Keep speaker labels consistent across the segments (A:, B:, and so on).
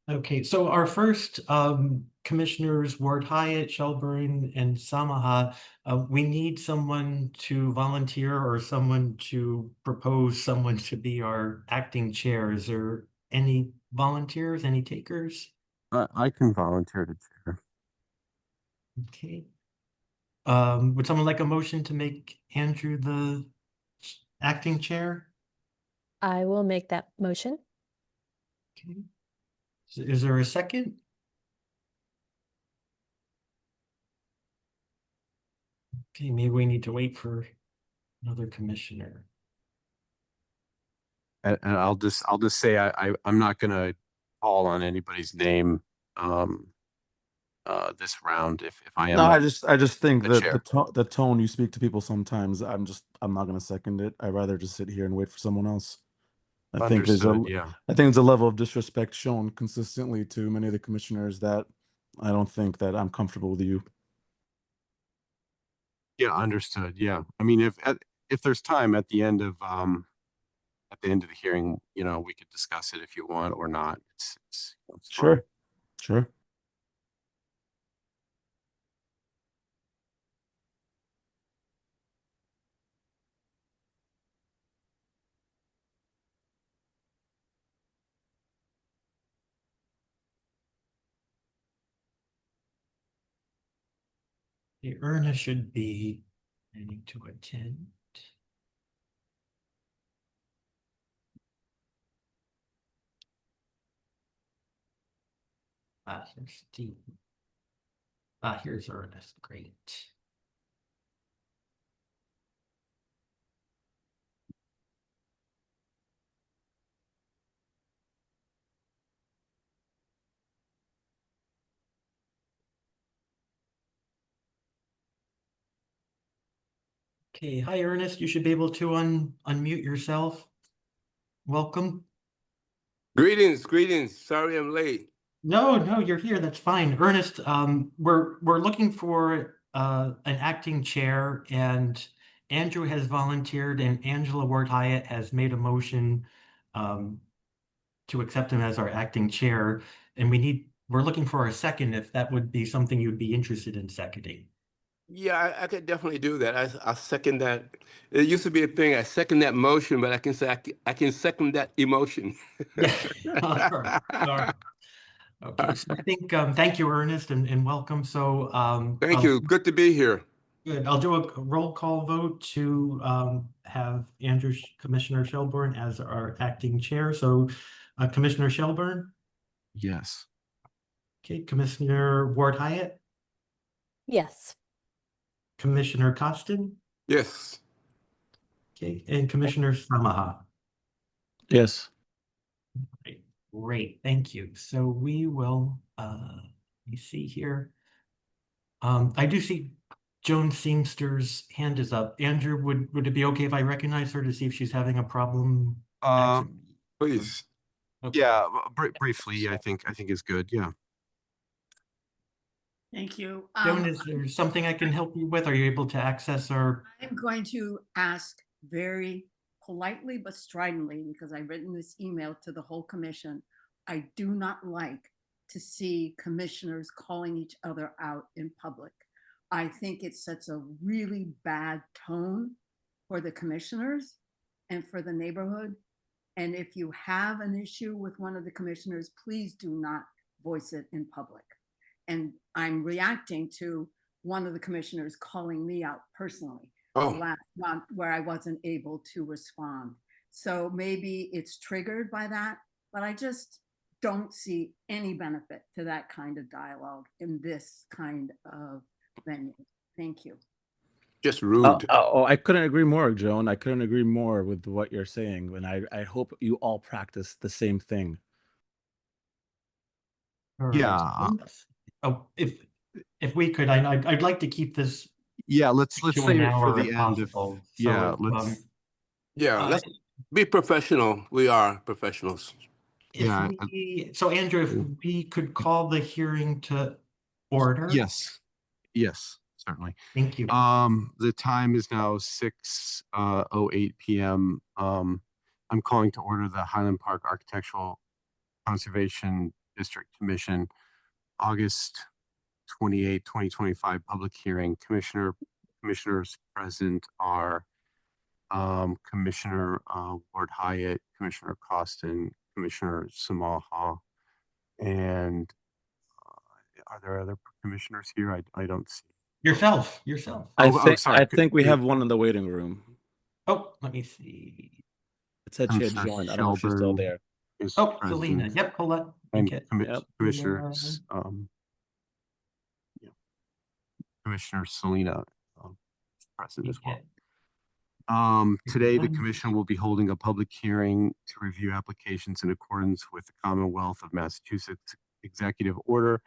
A: Okay, so our first commissioners, Ward Hyatt, Shelburne, and Samaha, we need someone to volunteer or someone to propose someone to be our acting chair. Is there any volunteers, any takers?
B: I can volunteer to chair.
A: Okay. Would someone like a motion to make Andrew the acting chair?
C: I will make that motion.
A: Okay. Is there a second? Okay, maybe we need to wait for another commissioner.
B: And I'll just say I'm not gonna call on anybody's name this round if I am
D: No, I just think
B: the
D: that
B: chair.
D: the tone you speak to people sometimes, I'm not gonna second it. I'd rather just sit here and wait for someone else.
B: Understood, yeah.
D: I think there's a level of disrespect shown consistently to many of the commissioners that I don't think that I'm comfortable with you.
B: Yeah, understood. Yeah. I mean, if there's time at the end of the hearing, we could discuss it if you want or not. It's fine.
D: Sure. Sure.
A: The Ernest should be planning to attend. Here's Steve. Here's Ernest. Great. Okay, hi Ernest. You should be able to unmute yourself. Welcome.
E: Greetings. Sorry I'm late.
A: No, you're here. That's fine. Ernest, we're looking for an acting chair, and Andrew has volunteered, and Angela Ward Hyatt has made a motion to accept him as our acting chair. And we're looking for a second if that would be something you'd be interested in seconding.
E: Yeah, I could definitely do that. I second that. It used to be a thing. I second that motion, but I can say I can second that emotion.
A: Yeah. All right. Okay, so I think thank you, Ernest, and welcome. So
E: Thank you. Good to be here.
A: good. I'll do a roll call vote to have Commissioner Shelburne as our acting chair. So Commissioner Shelburne,
B: Yes.
A: okay, Commissioner Ward Hyatt,
C: Yes.
A: Commissioner Costin,
E: Yes.
A: okay, and Commissioner Samaha.
D: Yes.
A: Great, thank you. So we will let me see here. I do see Joan Seamster's hand is up. Andrew, would it be okay if I recognize her to see if she's having a problem?
E: Please.
A: Okay.
B: Yeah, briefly, I think is good. Yeah.
F: Thank you.
A: Joan, is there something I can help you with? Are you able to access our?
F: I'm going to ask very politely but stridently, because I've written this email to the whole commission. I do not like to see commissioners calling each other out in public. I think it sets a really bad tone for the commissioners and for the neighborhood. And if you have an issue with one of the commissioners, please do not voice it in public. And I'm reacting to one of the commissioners calling me out personally last month where I wasn't able to respond. So maybe it's triggered by that, but I just don't see any benefit to that kind of dialogue in this kind of venue. Thank you.
E: Just rude.
D: I couldn't agree more, Joan. I couldn't agree more with what you're saying. And I hope you all practice the same thing.
A: All right.
B: Yeah.
A: Oh, if we could, I'd like to keep this.
B: Yeah, let's
A: to
B: save
A: an
B: it for
A: hour
B: the
A: if
B: end.
A: possible.
E: Let's be professional. We are professionals.
A: So Andrew, if we could call the hearing to order.
B: Yes, certainly.
A: Thank you.
B: The time is now 6:08 p.m. I'm calling to order the Highland Park Architectural Conservation District Commission, August 28, 2025 public hearing. Commissioners present are Commissioner Ward Hyatt, Commissioner Costin, Commissioner Samaha, and are there other commissioners here? I don't see.
A: Yourself.
B: Sorry.
D: I think we have one in the waiting room.
A: Oh, let me see.
D: It said she had
B: Commissioner
D: joined. I don't know if she's still
B: Shelburne
D: there.
B: is
A: Oh,
B: present,
A: Selena. Yep, Colette.
B: and
A: Okay.
D: Yep.
B: Commissioners, Commissioner Selena is present as well.
A: Okay.
B: Today, the commission will be holding a public hearing to review applications in accordance with the Commonwealth of Massachusetts Executive Order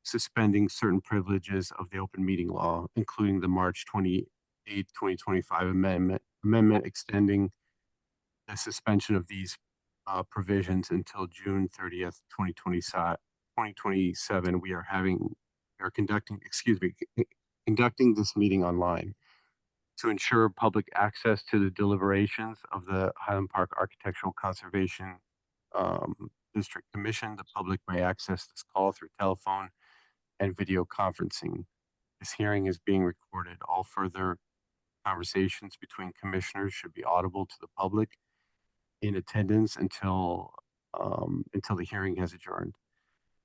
B: suspending certain privileges of the open meeting law, including the March 28, 2025 amendment extending the suspension of these provisions until June 30th, 2027. We are conducting this meeting online. To ensure public access to the deliberations of the Highland Park Architectural Conservation District Commission, the public may access this call through telephone and video conferencing. This hearing is being recorded. All further conversations between commissioners should be audible to the public in attendance until the hearing has adjourned.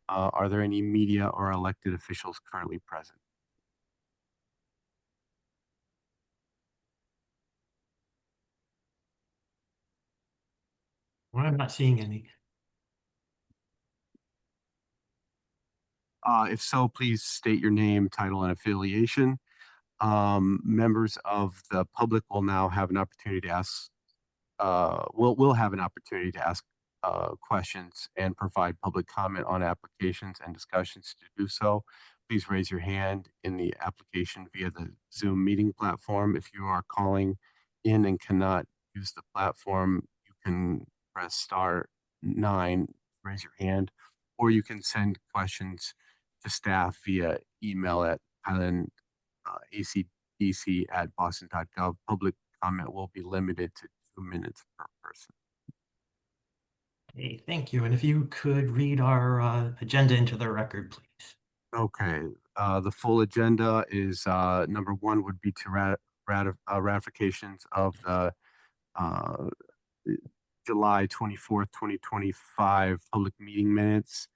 B: Are there any media or elected officials currently present?
A: Well, I'm not seeing any.
B: If so, please state your name, title, and affiliation. Members of the public will now have an opportunity to ask, will have an opportunity to ask questions and provide public comment on applications and discussions. To do so, please raise your hand in the application via the Zoom meeting platform. If you are calling in and cannot use the platform, you can press *9, raise your hand, or you can send questions to staff via email at highlandacdc@boston.gov. Public comment will be limited to 2 minutes per person.
A: Okay, thank you. And if you could read our agenda into the record, please.
B: Okay, the full agenda is number 1 would be to ratifications of the July 24th, 2025 public meeting minutes,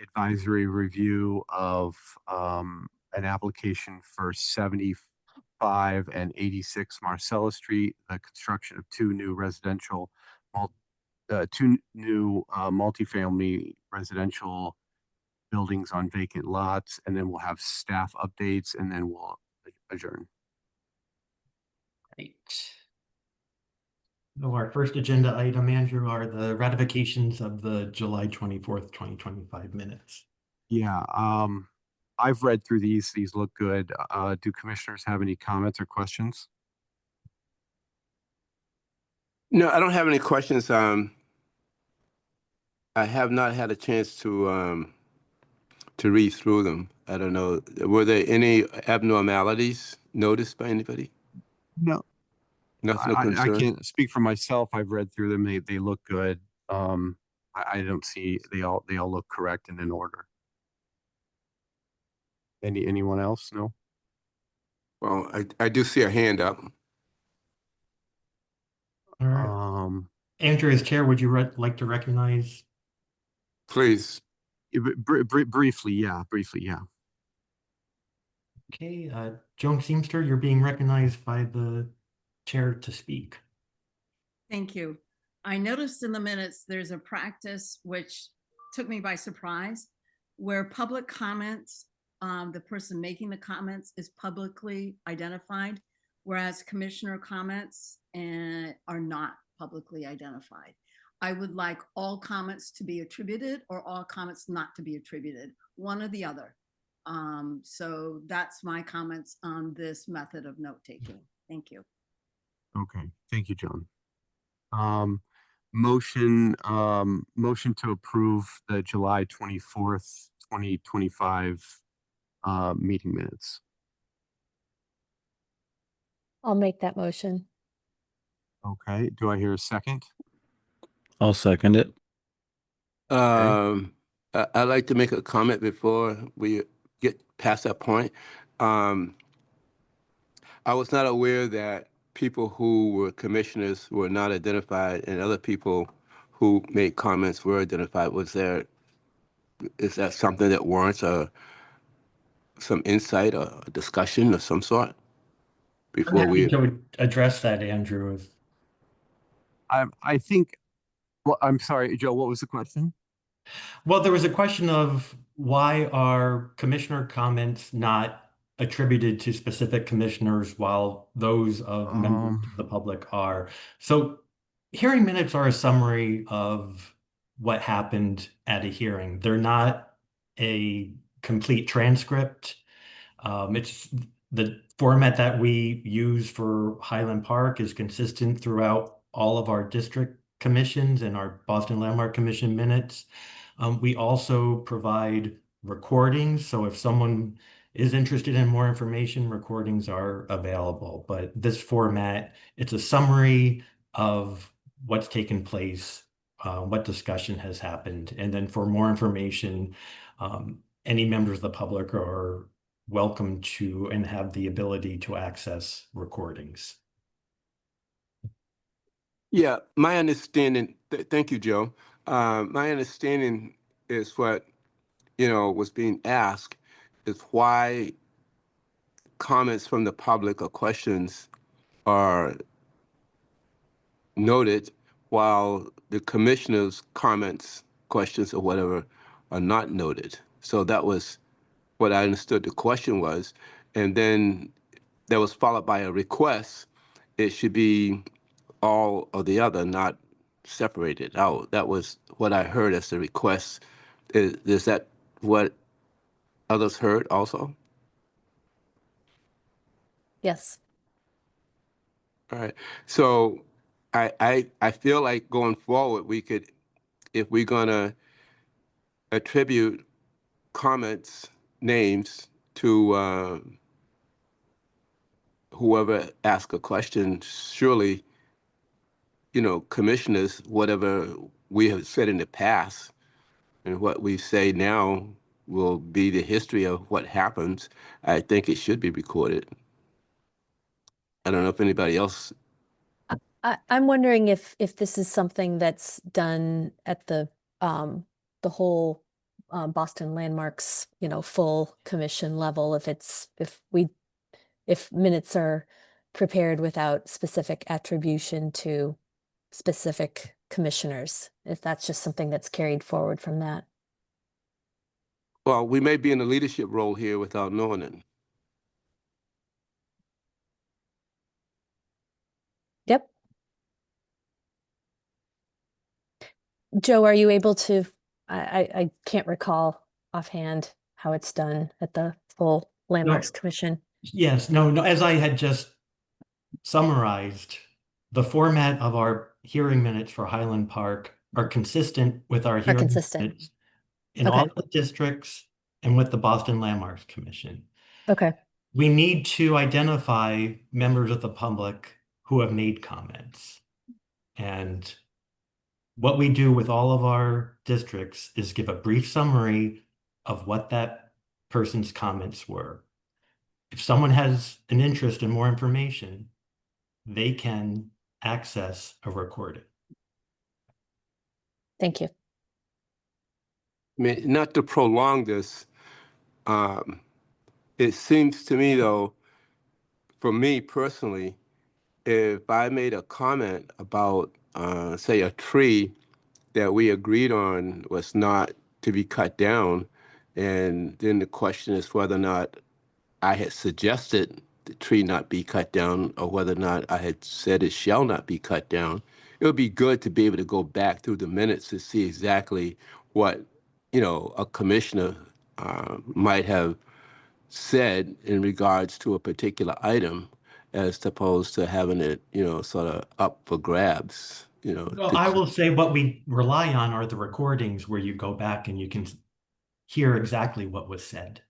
B: advisory review of an application for 75 and 86 Marcella Street, the construction of 2 new multifamily residential buildings on vacant lots, and then we'll have staff updates, and then we'll adjourn.
A: Right. So our first agenda item, Andrew, are the ratifications of the July 24th, 2025 minutes.
B: Yeah, I've read through these. These look good. Do commissioners have any comments or questions?
E: No, I don't have any questions. I have not had a chance to read through them. I don't know. Were there any abnormalities noticed by anybody?
B: No.
E: Nothing of
B: I
E: concern?
B: can't speak for myself. I've read through them. They look good. I don't see, they all look correct and in order. Anyone else? No?
E: Well, I do see a hand up.
A: All right. Andrew, as chair, would you like to recognize?
E: Please.
B: Briefly, yeah.
A: Okay, Joan Seamster, you're being recognized by the chair to speak.
F: Thank you. I noticed in the minutes, there's a practice which took me by surprise, where public comments, the person making the comments is publicly identified, whereas commissioner comments are not publicly identified. I would like all comments to be attributed or all comments not to be attributed, one or the other. So that's my comments on this method of note taking. Thank you.
B: Okay, thank you, Joan. Motion to approve the July 24th, 2025 meeting minutes.
C: I'll make that motion.
B: Okay, do I hear a second?
D: I'll second it.
E: I I'd like to make a comment before we get past that point. I was not aware that people who were commissioners were not identified and other people who made comments were identified. Is that something that warrants some insight or a discussion of some sort
A: I'm
E: before
A: happy
E: we?
A: to address that, Andrew.
B: I think, well, I'm sorry, Joe, what was the question?
A: Well, there was a question of why are commissioner comments not attributed to specific commissioners while those of members of the public are. So hearing minutes are a summary of what happened at a hearing. They're not a complete transcript. It's the format that we use for Highland Park is consistent throughout all of our district commissions and our Boston Landmark Commission minutes. We also provide recordings, so if someone is interested in more information, recordings are available. But this format, it's a summary of what's taken place, what discussion has happened, and then for more information, any members of the public are welcome to and have the ability to access recordings.
E: Yeah, my understanding, thank you, Joe. My understanding is what, was being asked is why comments from the public or questions are noted while the commissioner's comments, questions or whatever are not noted. So that was what I understood the question was. And then that was followed by a request. It should be all or the other, not separated out. That was what I heard as the request. Is that what others heard also?
C: Yes.
E: All right. So I feel like going forward, we could, if we're gonna attribute comments, names to whoever asked a question, surely, commissioners, whatever we have said in the past and what we say now will be the history of what happens. I think it should be recorded. I don't know if anybody else.
C: I'm wondering if this is something that's done at the whole Boston Landmarks, full commission level, if minutes are prepared without specific attribution to specific commissioners, if that's just something that's carried forward from that.
E: Well, we may be in a leadership role here without knowing it.
C: Yep. Joe, are you able to, I can't recall offhand how it's done at the full Landmarks Commission.
A: Yes, no, as I had just summarized, the format of our hearing minutes for Highland Park are consistent with our hearing
C: consistent.
A: minutes in
C: Okay.
A: all the districts and with the Boston Landmarks Commission.
C: Okay.
A: We need to identify members of the public who have made comments. And what we do with all of our districts is give a brief summary of what that person's comments were. If someone has an interest in more information, they can access a recording.
C: Thank you.
E: I mean, not to prolong this, it seems to me though, for me personally, if I made a comment about, say, a tree that we agreed on was not to be cut down, and then the question is whether or not I had suggested the tree not be cut down or whether or not I had said it shall not be cut down, it would be good to be able to go back through the minutes to see exactly what, a commissioner might have said in regards to a particular item as opposed to having it, sort of up for grabs,
A: Well, I will say what we rely on are the recordings where you go back and you can hear exactly what was said.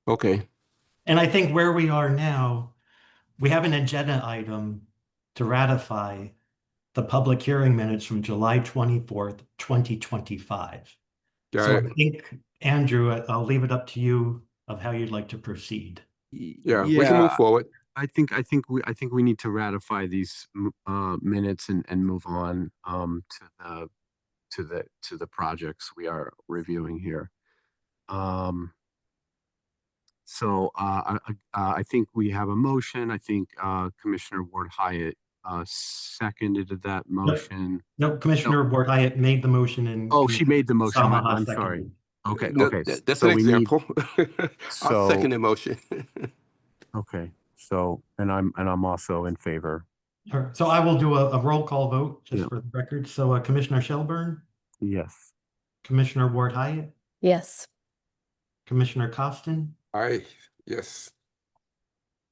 E: Okay.
A: And I think where we are now, we have an agenda item to ratify the public hearing minutes from July 24th, 2025.
E: Got
A: So
E: it.
A: I think, Andrew, I'll leave it up to you of how you'd like to proceed.
E: Yeah, we can move forward.
B: I think we need to ratify these minutes and move on to the projects we are reviewing here. I think we have a motion. I think Commissioner Ward Hyatt seconded that motion.
A: No, Commissioner Ward Hyatt made the motion and.
B: Oh, she made the motion.
A: Samaha
B: I'm
A: seconded.
B: sorry. Okay,
E: No,
B: okay.
E: that's
B: So
E: an
B: we need,
E: example. I'll
B: so-
E: second the motion.
B: okay, so, and I'm also in favor.
A: Sure. So I will do a roll call vote just
B: Yeah.
A: for the record. So Commissioner Shelburne,
B: Yes.
A: Commissioner Ward Hyatt,
C: Yes.
A: Commissioner Costin,
E: Yes.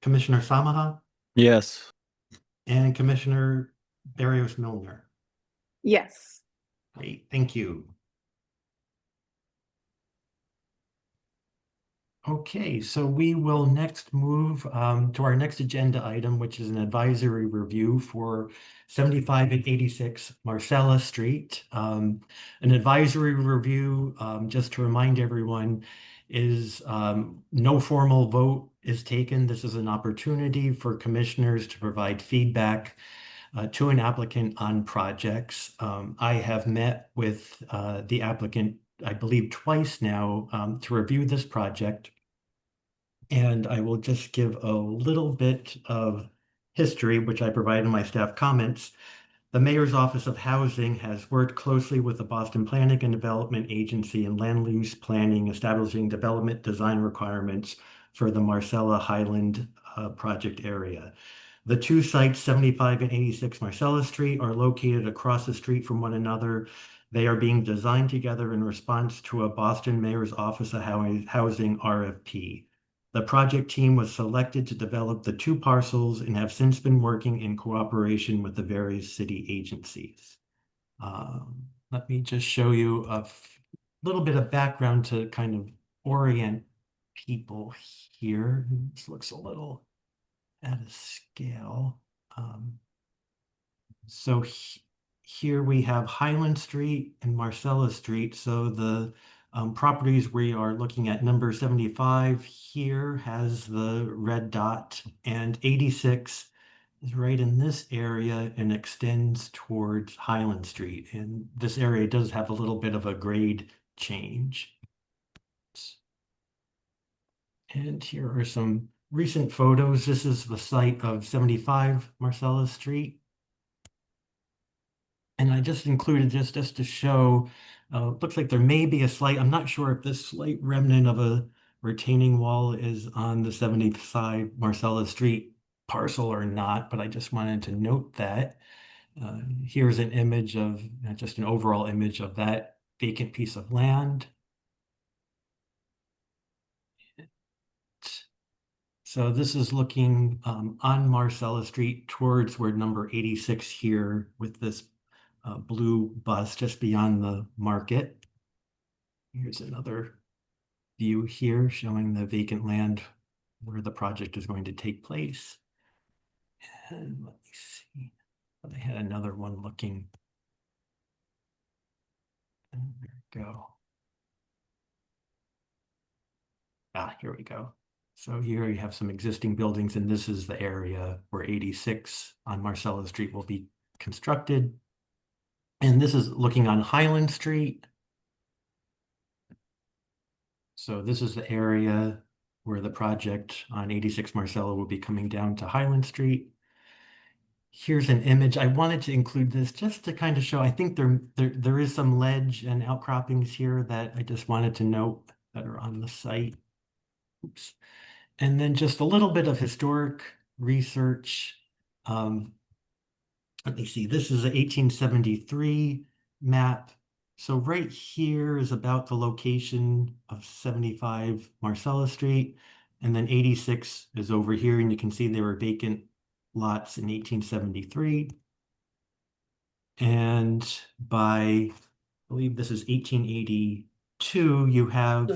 A: Commissioner Samaha,
D: Yes.
A: and Commissioner Barrios Milner.
F: Yes.
A: Great, thank you. Okay, so we will next move to our next agenda item, which is an advisory review for 75 and 86 Marcella Street. An advisory review, just to remind everyone, is no formal vote is taken. This is an opportunity for commissioners to provide feedback to an applicant on projects. I have met with the applicant, I believe, twice now to review this project. And I will just give a little bit of history, which I provide in my staff comments. The Mayor's Office of Housing has worked closely with the Boston Planning and Development Agency in land use planning, establishing development design requirements for the Marcella Highland project area. The two sites, 75 and 86 Marcella Street, are located across the street from one another. They are being designed together in response to a Boston Mayor's Office of Housing RFP. The project team was selected to develop the two parcels and have since been working in cooperation with the various city agencies. Let me just show you a little bit of background to kind of orient people here. This looks a little at a scale. So here we have Highland Street and Marcella Street. So the properties we are looking at, number 75 here has the red dot, and 86 is right in this area and extends towards Highland Street. And this area does have a little bit of a grade change. And here are some recent photos. This is the site of 75 Marcella Street. And I just included this just to show, looks like there may be a slight, I'm not sure if this slight remnant of a retaining wall is on the 75 Marcella Street parcel or not, but I just wanted to note that. Here's an image of, just an overall image of that vacant piece of land. So this is looking on Marcella Street towards where number 86 here with this blue bus just beyond the market. Here's another view here showing the vacant land where the project is going to take place. And let me see. They had another one looking. And there we go. Here we go. So here you have some existing buildings, and this is the area where 86 on Marcella Street will be constructed. And this is looking on Highland Street. So this is the area where the project on 86 Marcella will be coming down to Highland Street. Here's an image. I wanted to include this just to kind of show, I think there is some ledge and outcroppings here that I just wanted to note that are on the site. Oops. And then just a little bit of historic research. Let me see, this is an 1873 map. So right here is about the location of 75 Marcella Street. And then 86 is over here, and you can see there were vacant lots in 1873. And by, I believe this is 1882, you have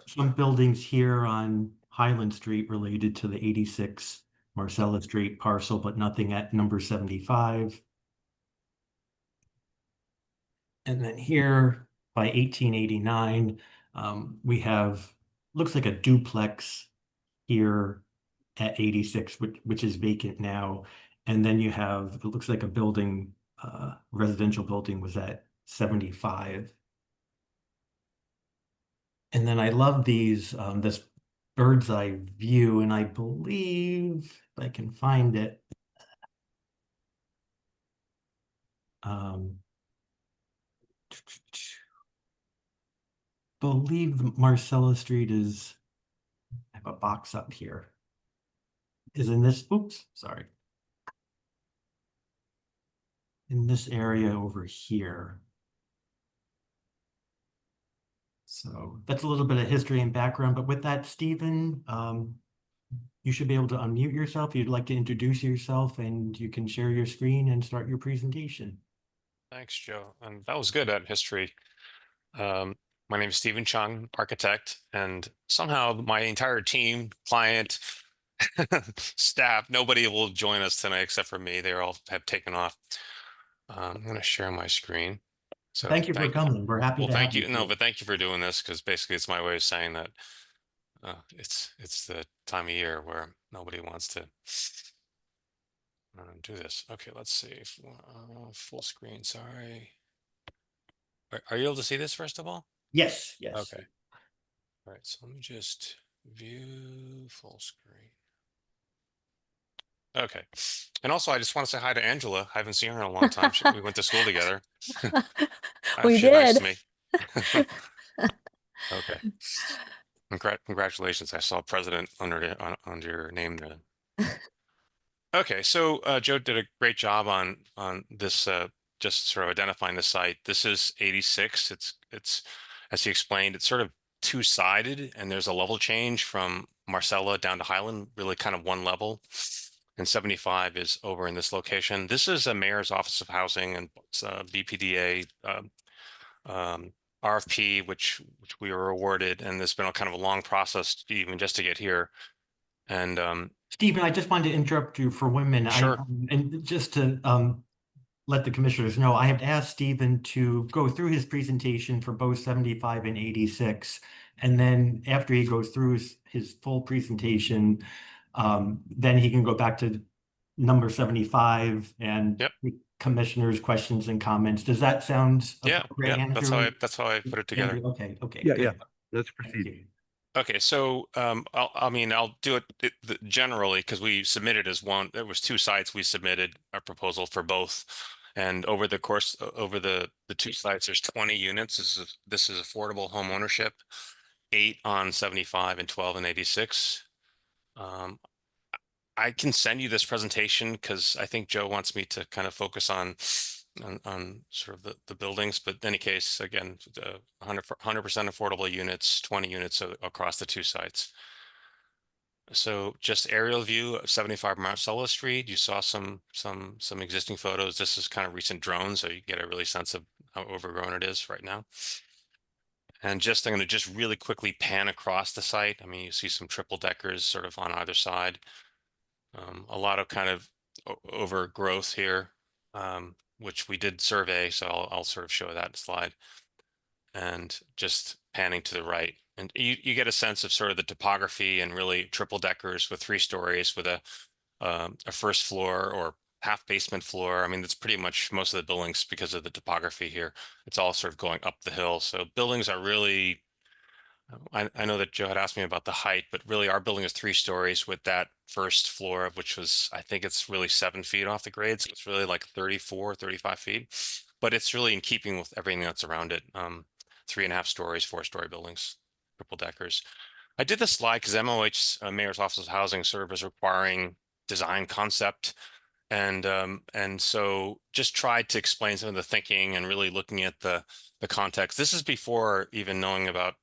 A: some buildings here on Highland Street related to the 86 Marcella Street parcel, but nothing at number 75. And then here by 1889. We have, looks like a duplex here at 86, which is vacant now. And then you have, it looks like a building, residential building was at 75. And then I love these, this bird's eye view, and I believe, if I can find it, believe Marcella Street is, I have a box up here, is in this, oops, sorry. In this area over here. So that's a little bit of history and background, but with that, Stephen, you should be able to unmute yourself. If you'd like to introduce yourself, and you can share your screen and start your presentation.
G: Thanks, Joe. And that was good at history. My name is Stephen Chung, architect, and somehow my entire team, client, staff, nobody will join us tonight except for me. They all have taken off. I'm going to share my screen. So
A: Thank you for coming. We're happy
G: well,
A: to
G: thank
A: have
G: you. No, but thank you for doing this, because basically it's my way of saying that it's the time of year where nobody wants to do this. Okay, let's see. Full screen. Sorry. Are you able to see this first of all?
A: Yes, yes.
G: Okay. All right. So let me just view full screen. Okay. And also, I just want to say hi to Angela. I haven't seen her in a long time. We went to school together.
C: We
G: She's nice
C: did.
G: to me. Okay. Congratulations. I saw president under your name there. Okay, so Joe did a great job on this, just sort of identifying the site. This is 86. It's as he explained, it's sort of two-sided, and there's a level change from Marcella down to Highland, really kind of one level. And 75 is over in this location. This is a mayor's office of housing and BPDA RFP, which we were awarded, and there's been a kind of a long process even just to get here. And
A: Stephen, I just wanted to interrupt you for 1 minute.
G: Sure.
A: And just to let the commissioners know, I have asked Stephen to go through his presentation for both 75 and 86. And then after he goes through his full presentation, then he can go back to number 75 and
G: Yep.
A: commissioners' questions and comments. Does that sound appropriate,
G: yeah,
A: Andrew?
G: that's how I put it together.
A: Andrew, okay,
B: Yeah,
A: good.
B: yeah. Let's
A: Thank
B: proceed.
A: you.
G: Okay, so I'll do it generally, because we submitted as one. There was two sites we submitted a proposal for both, and over the course over the two sites, there's 20 units. This is affordable home ownership, 8 on 75 and 12 on 86. I can send you this presentation because I think Joe wants me to kind of focus on sort of the buildings, but in any case, again, 100% affordable units, 20 units across the two sites. So just aerial view of 75 Marcella Street. You saw some existing photos. This is kind of recent drones, so you get a really sense of how overgrown it is right now. And I'm going to just really quickly pan across the site. I mean, you see some triple deckers sort of on either side. A lot of kind of overgrowth here, which we did survey, so I'll sort of show that slide. And just panning to the right, and you get a sense of sort of the topography, and really triple deckers with 3 stories with a first floor or half basement floor. I mean, that's pretty much most of the buildings because of the topography here. It's all sort of going up the hill. So buildings are really, I know that Joe had asked me about the height, but really our building is 3 stories with that first floor, which was, I think it's really 7 feet off the grade. So it's really like 34, 35 feet, but it's really in keeping with everything that's around it. 3.5 stories, 4-story buildings, triple deckers. I did this slide because MOH, Mayor's Office of Housing, sort of is requiring design concept. And so just tried to explain some of the thinking and really looking at the context. This is before even knowing about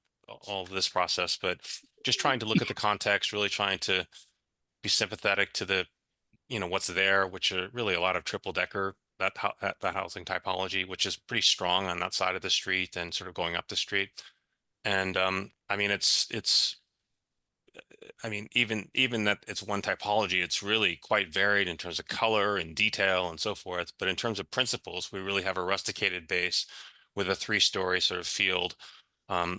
G: all of this process, but just trying to look at the context, really trying to be sympathetic to the, what's there, which are really a lot of triple decker, that housing typology, which is pretty strong on that side of the street and sort of going up the street. And I mean, even that it's one typology, it's really quite varied in terms of color and detail and so forth. But in terms of principles, we really have a rusticated base with a 3-story sort of field,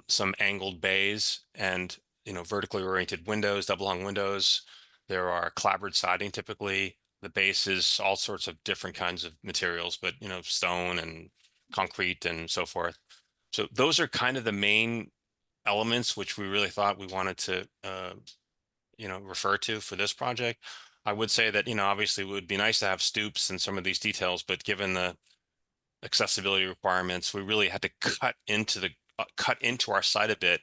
G: some angled bays and, vertically oriented windows, double hung windows. There are clapboard siding typically. The base is all sorts of different kinds of materials, but, stone and concrete and so forth. So those are kind of the main elements which we really thought we wanted to, refer to for this project. I would say that, obviously it would be nice to have stoops and some of these details, but given the accessibility requirements, we really had to cut into our site a bit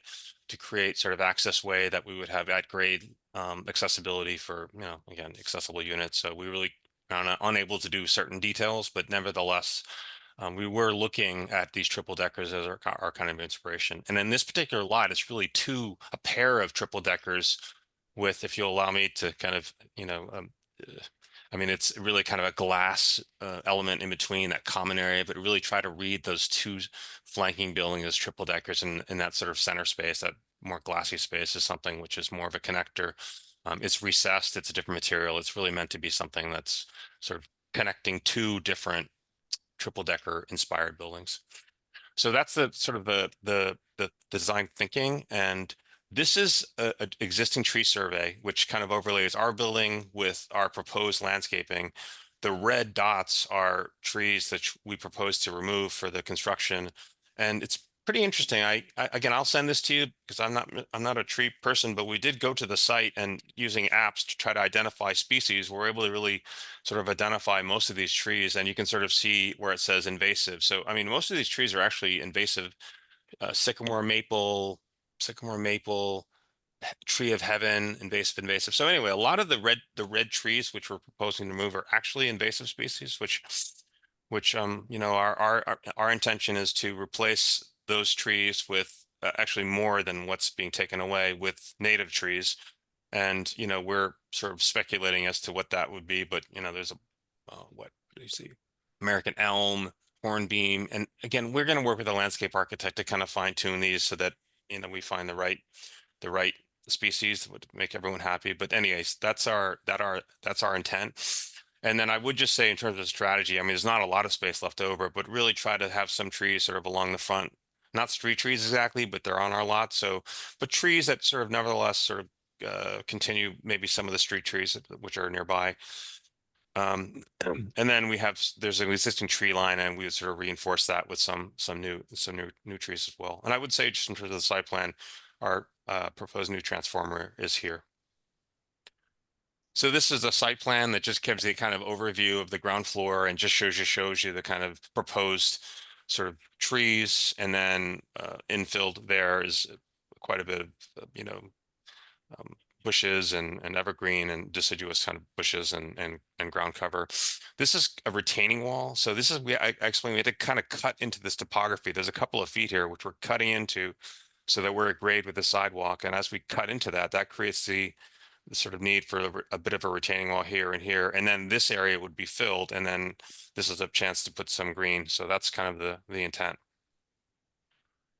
G: to create sort of access way that we would have at grade accessibility for, again, accessible units. So we really are unable to do certain details, but nevertheless, we were looking at these triple deckers as our kind of inspiration. And in this particular lot, it's really a pair of triple deckers with, if you'll allow me to kind of, it's really kind of a glass element in between that common area, but really try to read those two flanking buildings as triple deckers in that sort of center space, that more glassy space is something which is more of a connector. It's recessed, it's a different material. It's really meant to be something that's sort of connecting two different triple decker inspired buildings. So that's the sort of the design thinking. And this is a existing tree survey, which kind of overlays our building with our proposed landscaping. The red dots are trees that we propose to remove for the construction. And it's pretty interesting. Again, I'll send this to you because I'm not a tree person, but we did go to the site and using apps to try to identify species, we're able to really sort of identify most of these trees, and you can sort of see where it says invasive. So, most of these trees are actually invasive. Sycamore maple, tree of heaven, invasive. So anyway, a lot of the red trees which we're proposing to remove are actually invasive species, which our intention is to replace those trees with actually more than what's being taken away with native trees. And, we're sort of speculating as to what that would be, but, there's what do you see? American elm, hornbeam. And again, we're going to work with a landscape architect to kind of fine tune these so that, we find the right species that would make everyone happy. But anyways, that's our intent. And then I would just say in terms of strategy, there's not a lot of space left over, but really try to have some trees sort of along the front, not street trees exactly, but they're on our lot. So, but trees that sort of nevertheless sort of continue maybe some of the street trees which are nearby. And then there's an existing tree line, and we would sort of reinforce that with some new trees as well. And I would say just in terms of the site plan, our proposed new transformer is here. So this is a site plan that just gives a kind of overview of the ground floor and just shows you the kind of proposed sort of trees, and then infilled there is quite a bit of bushes and evergreen and deciduous kind of bushes and ground cover. This is a retaining wall. So this is I explained we had to kind of cut into this topography. There's a couple of feet here which we're cutting into so that we're at grade with the sidewalk. And as we cut into that creates the sort of need for a bit of a retaining wall here and here. And then this area would be filled. And then this is a chance to put some green. So that's kind of the intent.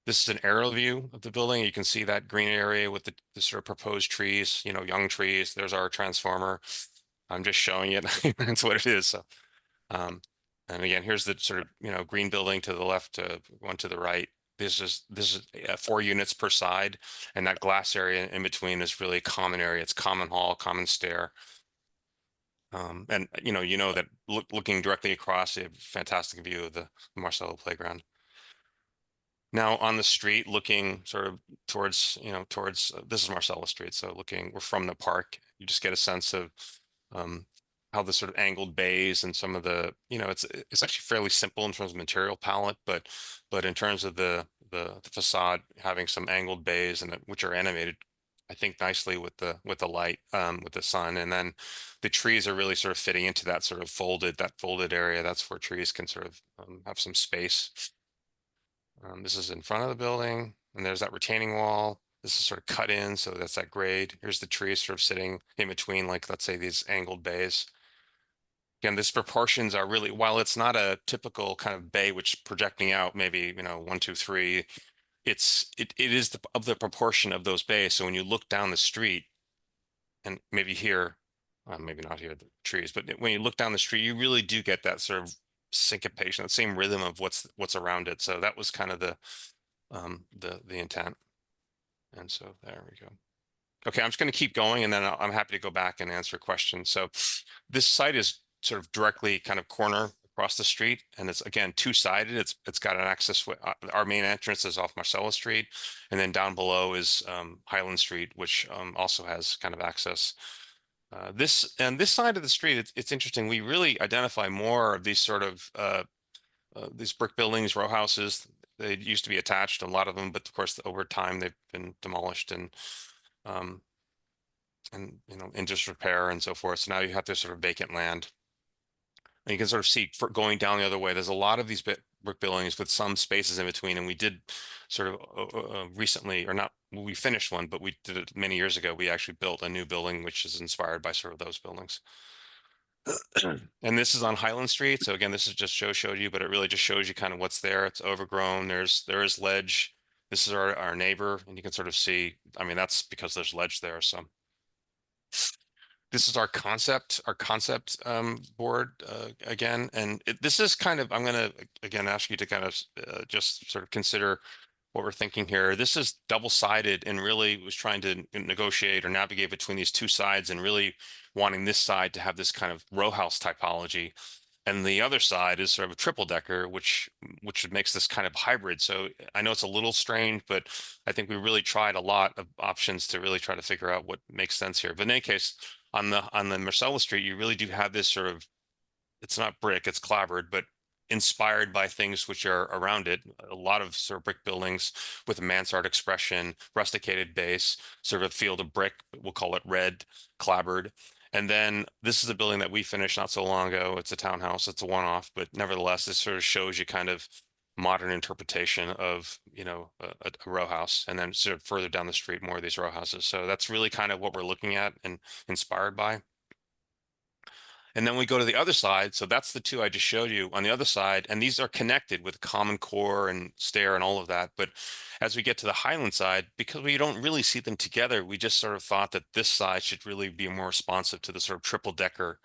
G: This is an aerial view of the building. You can see that green area with the sort of proposed trees, young trees. There's our transformer. I'm just showing it. That's what it is. So, and again, here's the sort of, green building to the left, one to the right. This is 4 units per side, and that glass area in between is really a common area. It's common hall, common stair. And that looking directly across, you have a fantastic view of the Marcell'a playground. Now on the street, looking sort of towards this is Marcell'a Street. So we're from the park. You just get a sense of how the sort of angled bays and some of the, it's actually fairly simple in terms of material palette, but in terms of the facade, having some angled bays and which are animated, I think nicely with the light, with the sun. And then the trees are really sort of fitting into that sort of folded area. That's where trees can sort of have some space. This is in front of the building, and there's that retaining wall. This is sort of cut in, so that's that grade. Here's the trees sort of sitting in between, like, let's say, these angled bays. Again, these proportions are really, while it's not a typical kind of bay which projecting out maybe 1, 2, 3, it is of the proportion of those bays. So when you look down the street, and maybe here, maybe not here, the trees, but when you look down the street, you really do get that sort of syncopation, the same rhythm of what's around it. So that was kind of the intent. And so there we go. Okay, I'm just going to keep going, and then I'm happy to go back and answer questions. So this site is sort of directly kind of corner across the street, and it's again two-sided. It's got an access. Our main entrance is off Marcella Street, and then down below is Highland Street, which also has kind of access. This side of the street, it's interesting. We really identify more of these sort of these brick buildings, row houses. They used to be attached, a lot of them, but of course over time they've been demolished and in disrepair and so forth. So now you have this sort of vacant land. And you can sort of see for going down the other way, there's a lot of these brick buildings with some spaces in between. And we did sort of recently, or not, we finished one, but we did it many years ago. We actually built a new building, which is inspired by sort of those buildings. And this is on Highland Street. So again, this is just showed you, but it really just shows you kind of what's there. It's overgrown. There is ledge. This is our neighbor, and you can sort of see, I mean, that's because there's ledge there. So this is our concept board again, and this is kind of, I'm going to again ask you to kind of just sort of consider what we're thinking here. This is double-sided and really was trying to negotiate or navigate between these two sides and really wanting this side to have this kind of row house typology. And the other side is sort of a triple decker, which makes this kind of hybrid. So I know it's a little strange, but I think we really tried a lot of options to really try to figure out what makes sense here. But in any case, on the Marcella Street, you really do have this sort of, it's not brick, it's clapboard, but inspired by things which are around it. A lot of sort of brick buildings with a mansard expression, rusticated base, sort of a field of brick, we'll call it red, clapboard. And then this is a building that we finished not so long ago. It's a townhouse, it's a one-off, but nevertheless, this sort of shows you kind of modern interpretation of, a row house, and then sort of further down the street, more of these row houses. So that's really kind of what we're looking at and inspired by. And then we go to the other side. So that's the two I just showed you on the other side. And these are connected with common core and stair and all of that. But as we get to the Highland side, because we don't really see them together, we just sort of thought that this side should really be more responsive to the sort of triple decker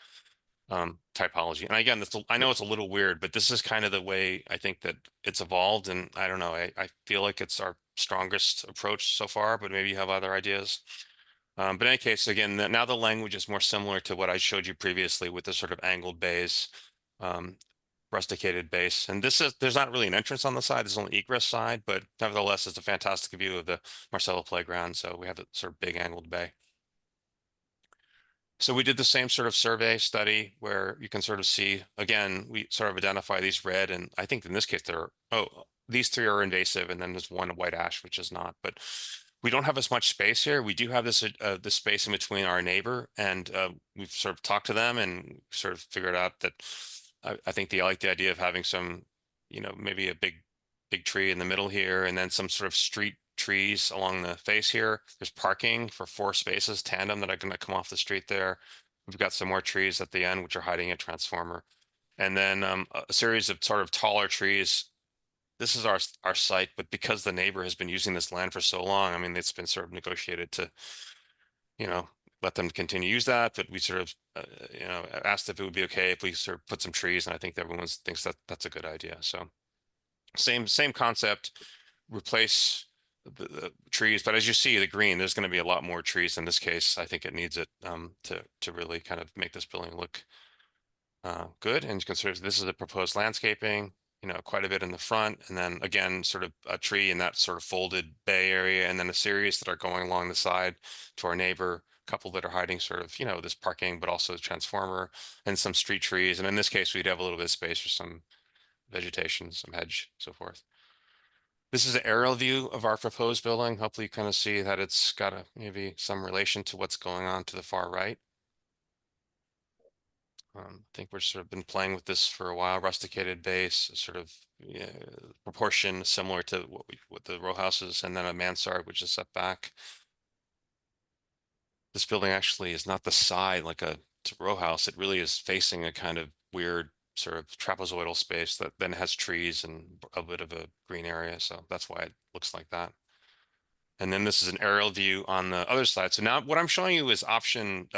G: typology. And again, I know it's a little weird, but this is kind of the way I think that it's evolved. And I don't know, I feel like it's our strongest approach so far, but maybe you have other ideas. But in any case, again, now the language is more similar to what I showed you previously with the sort of angled bays, rusticated base. And there's not really an entrance on the side, there's only egress side, but nevertheless, it's a fantastic view of the Marcella playground. So we have a sort of big angled bay. So we did the same sort of survey study where you can sort of see, again, we sort of identify these red, and I think in this case, these three are invasive, and then there's one white ash, which is not, but we don't have as much space here. We do have this space in between our neighbor, and we've sort of talked to them and sort of figured out that I think they like the idea of having some, maybe a big tree in the middle here, and then some sort of street trees along the face here. There's parking for 4 spaces tandem that are going to come off the street there. We've got some more trees at the end, which are hiding a transformer, and then a series of sort of taller trees. This is our site, but because the neighbor has been using this land for so long, I mean, it's been sort of negotiated to, let them continue to use that. But we sort of, asked if it would be okay if we sort of put some trees, and I think everyone thinks that that's a good idea. So same concept, replace the trees, but as you see the green, there's going to be a lot more trees in this case. I think it needs it to really kind of make this building look good. And consider this is a proposed landscaping. Quite a bit in the front, and then again, sort of a tree in that sort of folded bay area, and then a series that are going along the side to our neighbor, a couple that are hiding sort of, this parking, but also the transformer, and some street trees. And in this case, we'd have a little bit of space for some vegetation, some hedge, so forth. This is an aerial view of our proposed building. Hopefully you kind of see that it's got maybe some relation to what's going on to the far right. I think we've sort of been playing with this for a while. Rusticated base, sort of proportion similar to what the row houses, and then a mansard, which is set back. This building actually is not the side like a row house. It really is facing a kind of weird sort of trapezoidal space that then has trees and a bit of a green area. So that's why it looks like that. And then this is an aerial view on the other side. So now what I'm showing you is option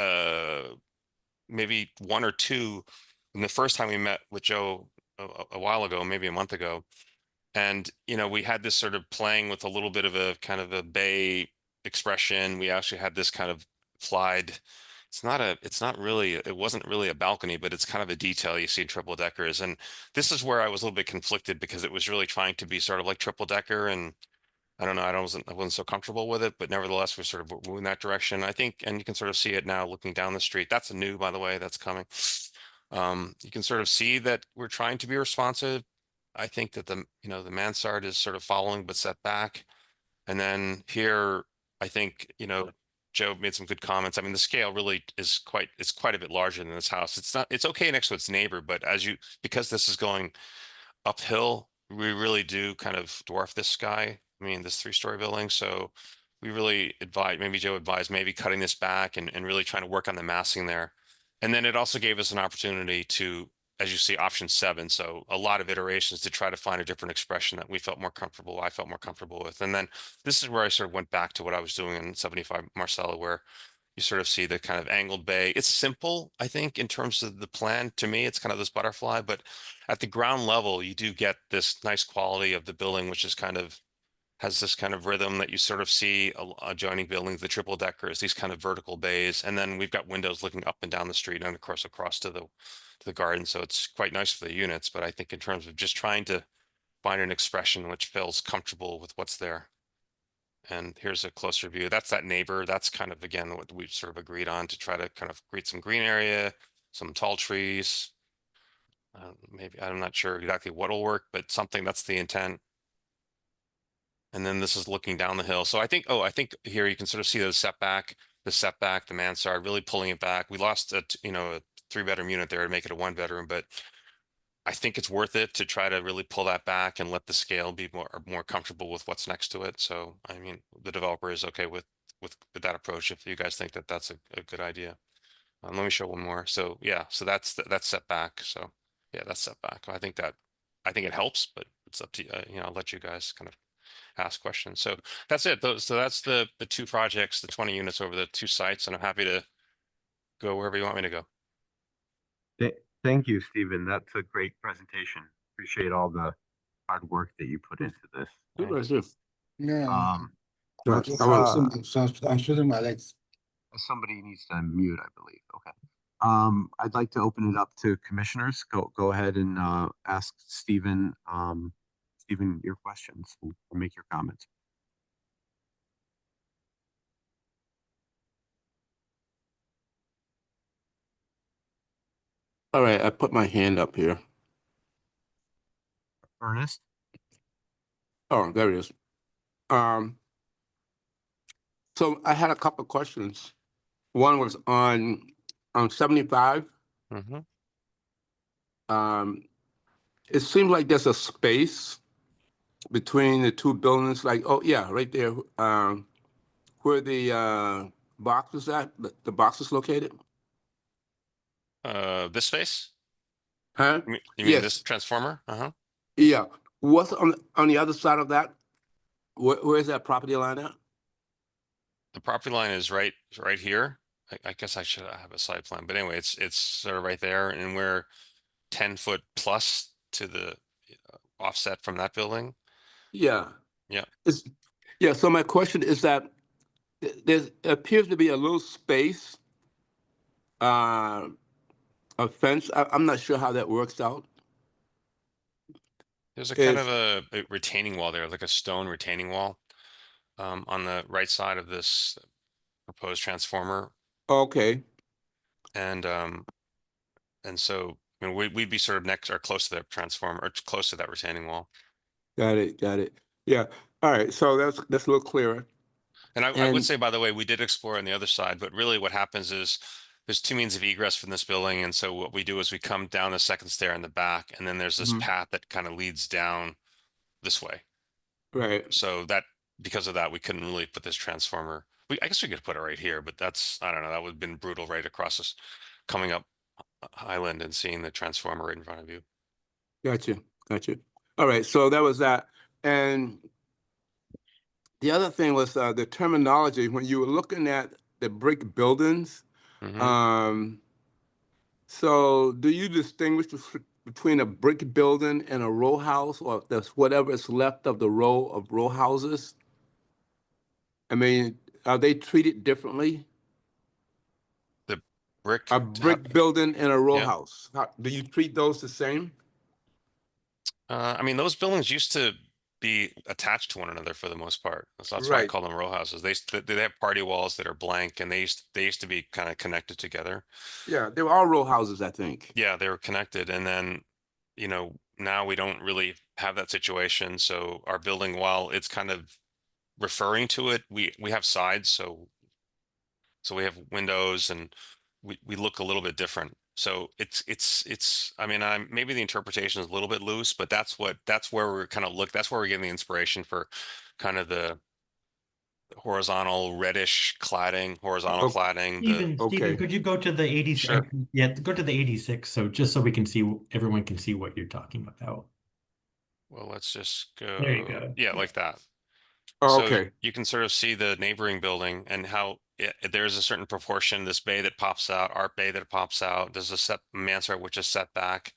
G: maybe 1 or 2. And the first time we met with Joe a while ago, maybe a month ago. And, we had this sort of playing with a little bit of a kind of a bay expression. We actually had this kind of slide. It wasn't really a balcony, but it's kind of a detail you see in triple deckers. And this is where I was a little bit conflicted because it was really trying to be sort of like triple decker. And I don't know, I wasn't so comfortable with it, but nevertheless, we're sort of moving that direction. I think, and you can sort of see it now looking down the street. That's new, by the way, that's coming. You can sort of see that we're trying to be responsive. I think that the mansard is sort of following but set back. And then here, I think, Joe made some good comments. I mean, the scale really is quite a bit larger than this house. It's okay next to its neighbor, but because this is going uphill, we really do kind of dwarf this guy. I mean, this 3-story building. So we really maybe Joe advised maybe cutting this back and really trying to work on the massing there. And then it also gave us an opportunity to, as you see, option 7. So a lot of iterations to try to find a different expression that I felt more comfortable with. And then this is where I sort of went back to what I was doing in 75 Marcella, where you sort of see the kind of angled bay. It's simple, I think, in terms of the plan. To me, it's kind of this butterfly, but at the ground level, you do get this nice quality of the building, which is has this kind of rhythm that you sort of see adjoining buildings, the triple deckers, these kind of vertical bays. And then we've got windows looking up and down the street and of course across to the garden. So it's quite nice for the units, but I think in terms of just trying to find an expression which feels comfortable with what's there. And here's a closer view. That's that neighbor. That's kind of, again, what we've sort of agreed on to try to kind of create some green area, some tall trees. Maybe, I'm not sure exactly what'll work, but something, that's the intent. And then this is looking down the hill. So I think here you can sort of see the setback, the mansard, really pulling it back. We lost a 3-bedroom unit there to make it a 1-bedroom, but I think it's worth it to try to really pull that back and let the scale be more comfortable with what's next to it. So, I mean, the developer is okay with that approach if you guys think that that's a good idea. Let me show one more. So yeah, so that's setback. So yeah, that's setback. I think it helps, but it's up to you. I'll let you guys kind of ask questions. So that's it. So that's the 2 projects, the 20 units over the 2 sites, and I'm happy to go wherever you want me to go.
B: Thank you, Stephen. That's a great presentation. Appreciate all the hard work that you put into this.
H: Yeah. I'm shooting my legs.
B: Somebody needs to unmute, I believe. Okay. I'd like to open it up to commissioners. Go ahead and ask Stephen your questions or make your comments.
E: All right, I put my hand up here.
B: Ernest?
E: Oh, there it is. So I had a couple of questions. One was on 75.
G: Mm-hmm.
E: It seems like there's a space between the 2 buildings, like, oh yeah, right there, where the box is at, the box is located.
G: This space?
E: Huh?
G: You mean
E: Yes.
G: this transformer? Uh-huh.
E: Yeah. What's on the other side of that? Where is that property line at?
G: The property line is right here. I guess I should have a site plan, but anyway, it's sort of right there, and we're 10 foot plus to the offset from that building.
E: Yeah.
G: Yeah.
E: Yeah. So my question is that there appears to be a little space, a fence. I'm not sure how that works out.
G: There's a kind of a retaining wall there, like a stone retaining wall, on the right side of this proposed transformer.
E: Okay.
G: And so we'd be sort of next or close to that transformer or close to that retaining wall.
E: Got it. Yeah. All right. So that's a little clearer.
G: And I would say, by the way, we did explore on the other side, but really what happens is there's 2 means of egress from this building. And so what we do is we come down the second stair in the back, and then there's this path that kind of leads down this way.
E: Right.
G: So because of that, we couldn't really put this transformer. I guess we could put it right here, but I don't know, that would have been brutal right across us, coming up Highland and seeing the transformer right in front of you.
E: Gotcha. All right. So that was that. And the other thing was the terminology when you were looking at the brick buildings.
G: Mm-hmm.
E: So do you distinguish between a brick building and a row house, or if there's whatever is left of the row of row houses? I mean, are they treated differently?
G: The brick.
E: A brick building and a row
G: Yeah.
E: house, do you treat those the same?
G: I mean, those buildings used to be attached to one another for the most part. So that's why I
E: Right.
G: call them row houses. They have party walls that are blank, and they used to be kind of connected together.
E: Yeah, they were all row houses, I think.
G: Yeah, they were connected, and then now we don't really have that situation. So our building, while it's kind of referring to it, we have sides, so we have windows, and we look a little bit different. So it's I mean, maybe the interpretation is a little bit loose, but that's where we're kind of that's where we're getting the inspiration for kind of the horizontal reddish cladding, horizontal
E: Okay.
G: cladding.
A: Stephen,
E: Okay.
A: could you go to the 86?
G: Sure.
A: Yeah, go to the 86. So just so we can see, everyone can see what you're talking about.
G: Well, let's just go.
A: There you go.
G: Yeah, like that.
E: Oh,
G: So
E: okay.
G: you can sort of see the neighboring building and how there's a certain proportion, this bay that pops out, art bay that pops out. There's a mansard which is set back.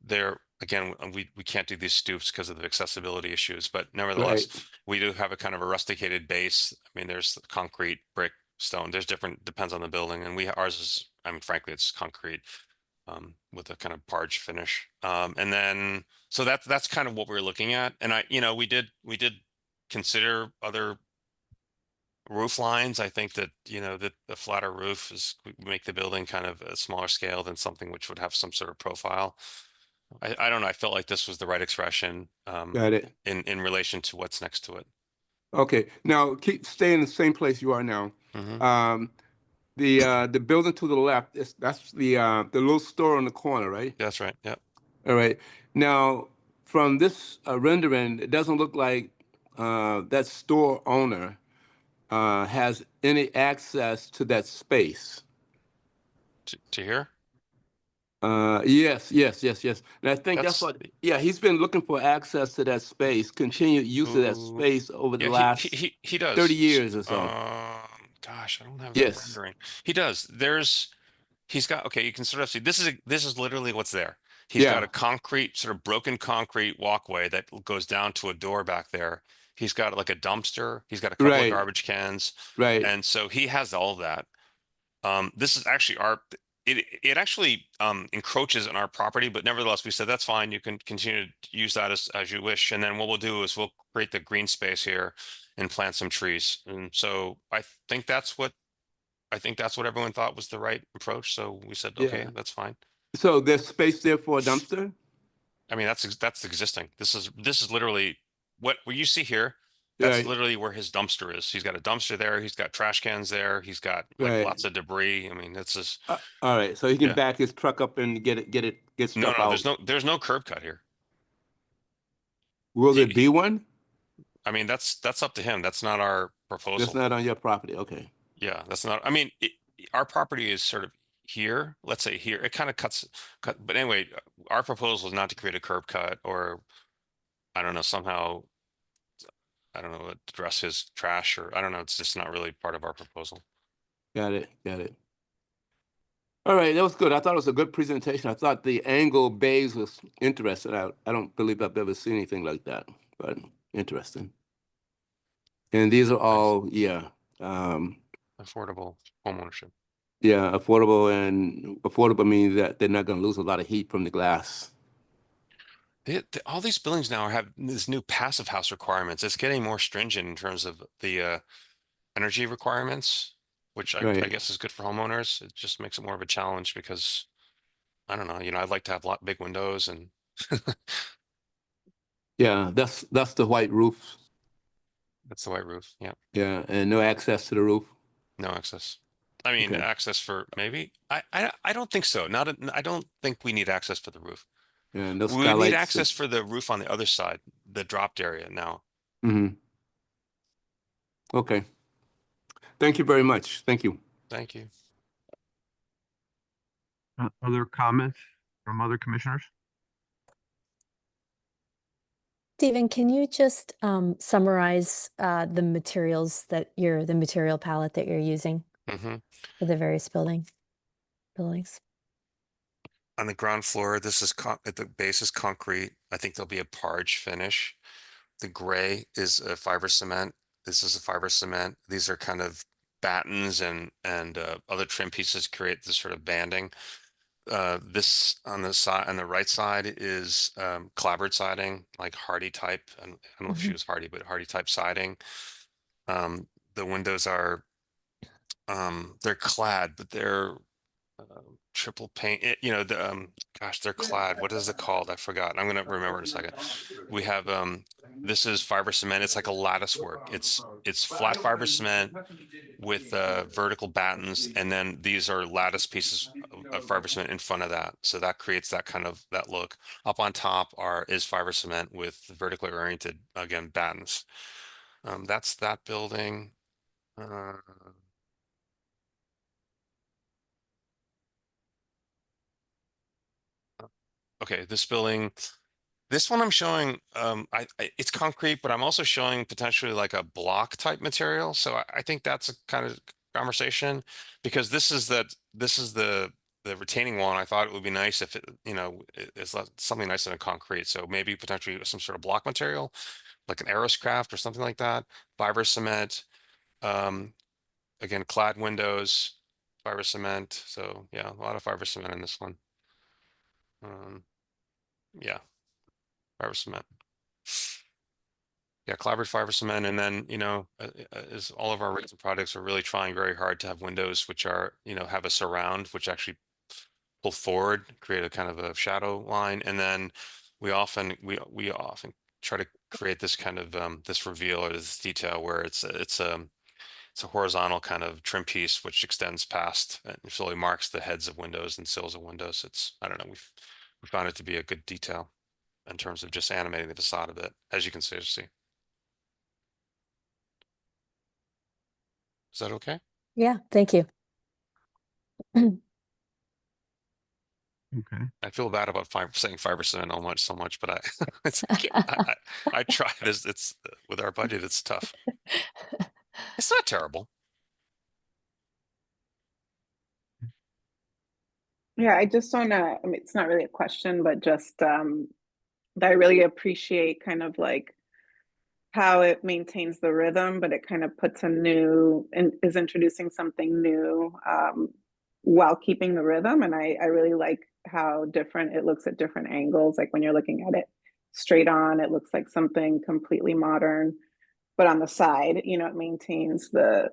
G: There again, we can't do these stoops because of the accessibility issues, but nevertheless,
E: Right.
G: we do have a kind of a rusticated base. I mean, there's concrete, brick, stone. There's different, depends on the building, and ours is, I mean, frankly, it's concrete. With a kind of barge finish. And then, so that's kind of what we're looking at. And we did consider other roof lines. I think that, that the flatter roof make the building kind of a smaller scale than something which would have some sort of profile. I don't know. I felt like this was the right expression,
E: Got it.
G: in relation to what's next to it.
E: Okay. Now keep staying in the same place you are now.
G: Mhm.
E: The building to the left, that's the little store on the corner, right?
G: That's right. Yep.
E: All right. Now, from this rendering, it doesn't look like that store owner has any access to that space.
G: To here.
E: Yes. And I think that's what, yeah, he's been looking for access to that space, continued use of that
G: Ooh.
E: space over the
G: Yeah,
E: last
G: he does.
E: 30 years or so.
G: Gosh, I don't have that
E: Yes.
G: rendering. He does. He's got, okay, you can sort of see, this is literally what's there. He's got
E: Yeah.
G: a concrete, sort of broken concrete walkway that goes down to a door back there. He's got like a dumpster. He's got a couple of
E: Right.
G: garbage cans.
E: Right.
G: And so he has all of that. This is actually it actually encroaches on our property, but nevertheless, we said that's fine. You can continue to use that as you wish. And then what we'll do is we'll create the green space here and plant some trees. And so I think that's what everyone thought was the right approach. So we said, okay,
E: Yeah.
G: that's fine.
E: So there's space there for a dumpster?
G: I mean, that's existing. This is literally what you see here. That's
E: Right.
G: literally where his dumpster is. He's got a dumpster there. He's got trash cans there. He's got like
E: Right.
G: lots of debris. I mean, that's just
E: All right. So he can
G: Yeah.
E: back his truck up and get stuff
G: no.
E: out.
G: There's no curb cut here.
E: Will
G: He-
E: there be one?
G: I mean, that's up to him. That's not our proposal.
E: That's not on your property. Okay.
G: Yeah, that's not. I mean, our property is sort of here. Let's say here. It kind of cut. But anyway, our proposal is not to create a curb cut or, I don't know, somehow, I don't know, address his trash or I don't know. It's just not really part of our proposal.
E: Got it. All right, that was good. I thought it was a good presentation. I thought the angle bays was interesting. I don't believe I've ever seen anything like that, but interesting. And these are all, yeah,
G: Affordable homeownership.
E: yeah, affordable, and affordable means that they're not going to lose a lot of heat from the glass.
G: All these buildings now have this new passive house requirements. It's getting more stringent in terms of the energy requirements, which I
E: Right.
G: guess is good for homeowners. It just makes it more of a challenge because I don't know, I'd like to have big windows and
E: Yeah, that's the white roof.
G: that's the white roof. Yeah,
E: Yeah, and no access to the roof.
G: no access. I mean,
E: Okay.
G: access for maybe. I don't think so. I don't think we need access for the roof.
E: Yeah, no
G: We would
E: skylights.
G: need access for the roof on the other side, the dropped area now.
E: Mm-hmm. Okay. Thank you very much. Thank you.
G: Thank you.
B: Other comments from other commissioners?
C: Stephen, can you just summarize the materials the material palette that you're using
G: Mm-hmm.
C: for the various buildings?
G: On the ground floor, this is at the base is concrete. I think there'll be a parge finish. The gray is a fiber cement. This is a fiber cement. These are kind of battens and other trim pieces create this sort of banding. This on the side, on the right side is clapboard siding, like hardy type. I don't know if she was hardy, but hardy type siding. The windows are they're clad, but they're triple paint. You know, gosh, they're clad. What is it called? I forgot. I'm gonna remember in a second. We have this is fiber cement. It's like a lattice work. It's flat fiber cement with vertical battens, and then these are lattice pieces of fiber cement in front of that. So that creates that kind of that look. Up on top is fiber cement with vertically oriented, again, battens. That's that building. Okay, this building, this one I'm showing, it's concrete, but I'm also showing potentially like a block type material. So I think that's a kind of conversation, because this is the retaining wall. And I thought it would be nice if it, you know, it's something nicer than concrete. So maybe potentially some sort of block material, like an Aeroscraft or something like that. Fiber cement, again, clad windows, fiber cement. So yeah, a lot of fiber cement in this one. Yeah, fiber cement. Yeah, collaborative fiber cement, and then, you know, is all of our recent products are really trying very hard to have windows which are, you know, have a surround, which actually pull forward, create a kind of a shadow line, and then we often try to create this kind of this reveal or this detail where it's a horizontal kind of trim piece which extends past and slowly marks the heads of windows and sills of windows. It's, I don't know, we found it to be a good detail in terms of just animating the facade a bit, as you can see. Is that okay?
C: Yeah, thank you.
B: Okay.
G: I feel bad about saying fiber cement so much, but I try. It's with our budget, it's tough. It's not terrible.
I: Yeah, I just wanna, I mean, it's not really a question, but just that I really appreciate kind of like how it maintains the rhythm, but it kind of puts a new and is introducing something new while keeping the rhythm. And I really like how different it looks at different angles. Like when you're looking at it straight on, it looks like something completely modern, but on the side, you know, it maintains the,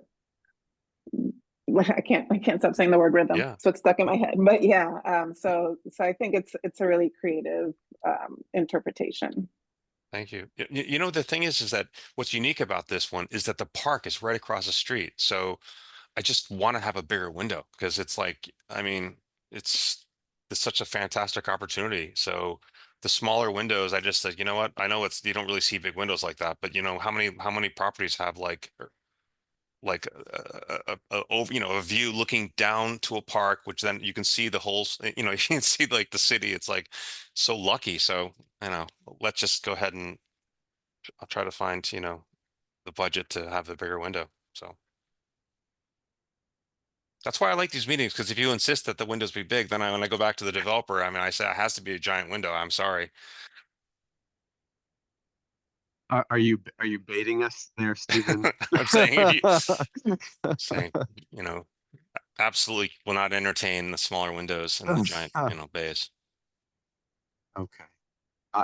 I: I can't stop saying the word rhythm.
G: Yeah.
I: So it's stuck in my head. But yeah, so I think it's a really creative interpretation.
G: Thank you. You know, the thing is that what's unique about this one is that the park is right across the street. So I just want to have a bigger window because it's like, I mean, it's such a fantastic opportunity. So the smaller windows, I just said, you know what? I know you don't really see big windows like that, but you know, how many properties have like you know, a view looking down to a park, which then you can see the whole, you know, you can see like the city. It's like so lucky. So, you know, let's just go ahead and I'll try to find, you know, the budget to have the bigger window. So that's why I like these meetings, because if you insist that the windows be big, then when I go back to the developer, I mean, I say it has to be a giant window. I'm sorry.
B: Are you baiting us there, Stephen?
G: I'm saying, you know, absolutely will not entertain the smaller windows and the giant, you know, bays.
B: Okay.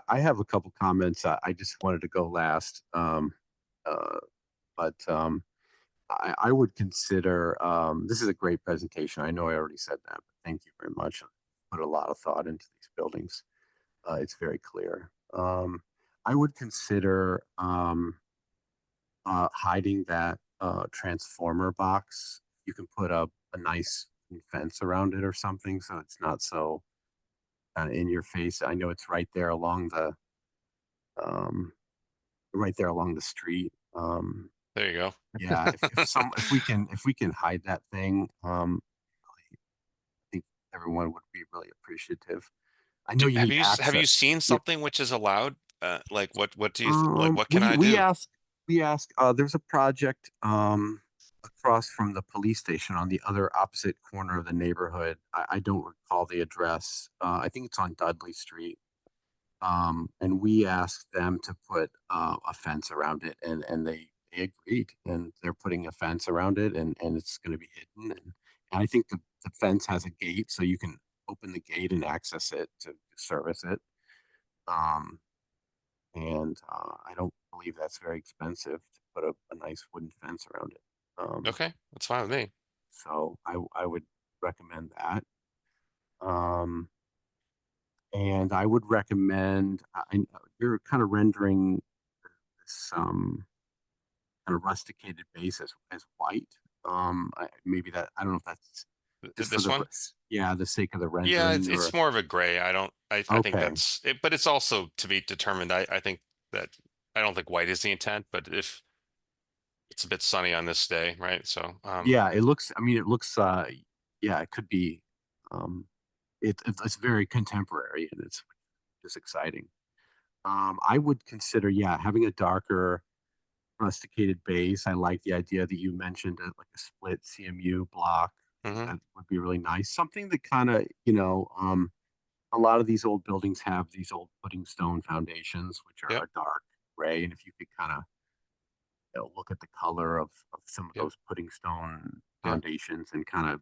B: I have a couple comments. I just wanted to go last. But I would consider, this is a great presentation. I know I already said that, but thank you very much. I put a lot of thought into these buildings. It's very clear. I would consider hiding that transformer box. You can put up a nice fence around it or something, so it's not so kind of in your face. I know it's right there along the street.
G: There you go.
B: Yeah, if we can hide that thing, I think everyone would be really appreciative. I know you
G: Have
B: need
G: you
B: access.
G: seen
B: Yeah.
G: something which is allowed? Like what do you like? What can I
B: We
G: do?
B: ask. There's a project. across from the police station on the other opposite corner of the neighborhood. I don't recall the address. I think it's on Dudley Street. And we asked them to put a fence around it, and they agreed, and they're putting a fence around it, and it's going to be hidden. And I think the fence has a gate, so you can open the gate and access it to service it. Um, and I don't believe that's very expensive to put a nice wooden fence around it.
G: Okay, that's fine with me.
B: So I would recommend that. Um, and I would recommend, you're kind of rendering this kind of rusticated base as white. Maybe that, I don't know if that's just for
G: This one?
B: yeah, the sake of the
G: Yeah,
B: rendering
G: it's
B: or,
G: more of a gray. I think
B: okay.
G: that's it, but it's also to be determined. I think that I don't think white is the intent, but if it's a bit sunny on this day, right? So,
B: Yeah, it looks, I mean, it looks, yeah, it could be, um, it's very contemporary and it's just exciting. I would consider, yeah, having a darker rusticated base. I like the idea that you mentioned, like a split CMU block.
G: mhm,
B: That would be really nice. Something that kind of, you know, a lot of these old buildings have these old pudding stone foundations, which are
G: yep,
B: a dark gray. And if you could kind of, you know, look at the color of some of
G: yep,
B: those pudding stone
G: yep,
B: foundations and kind of,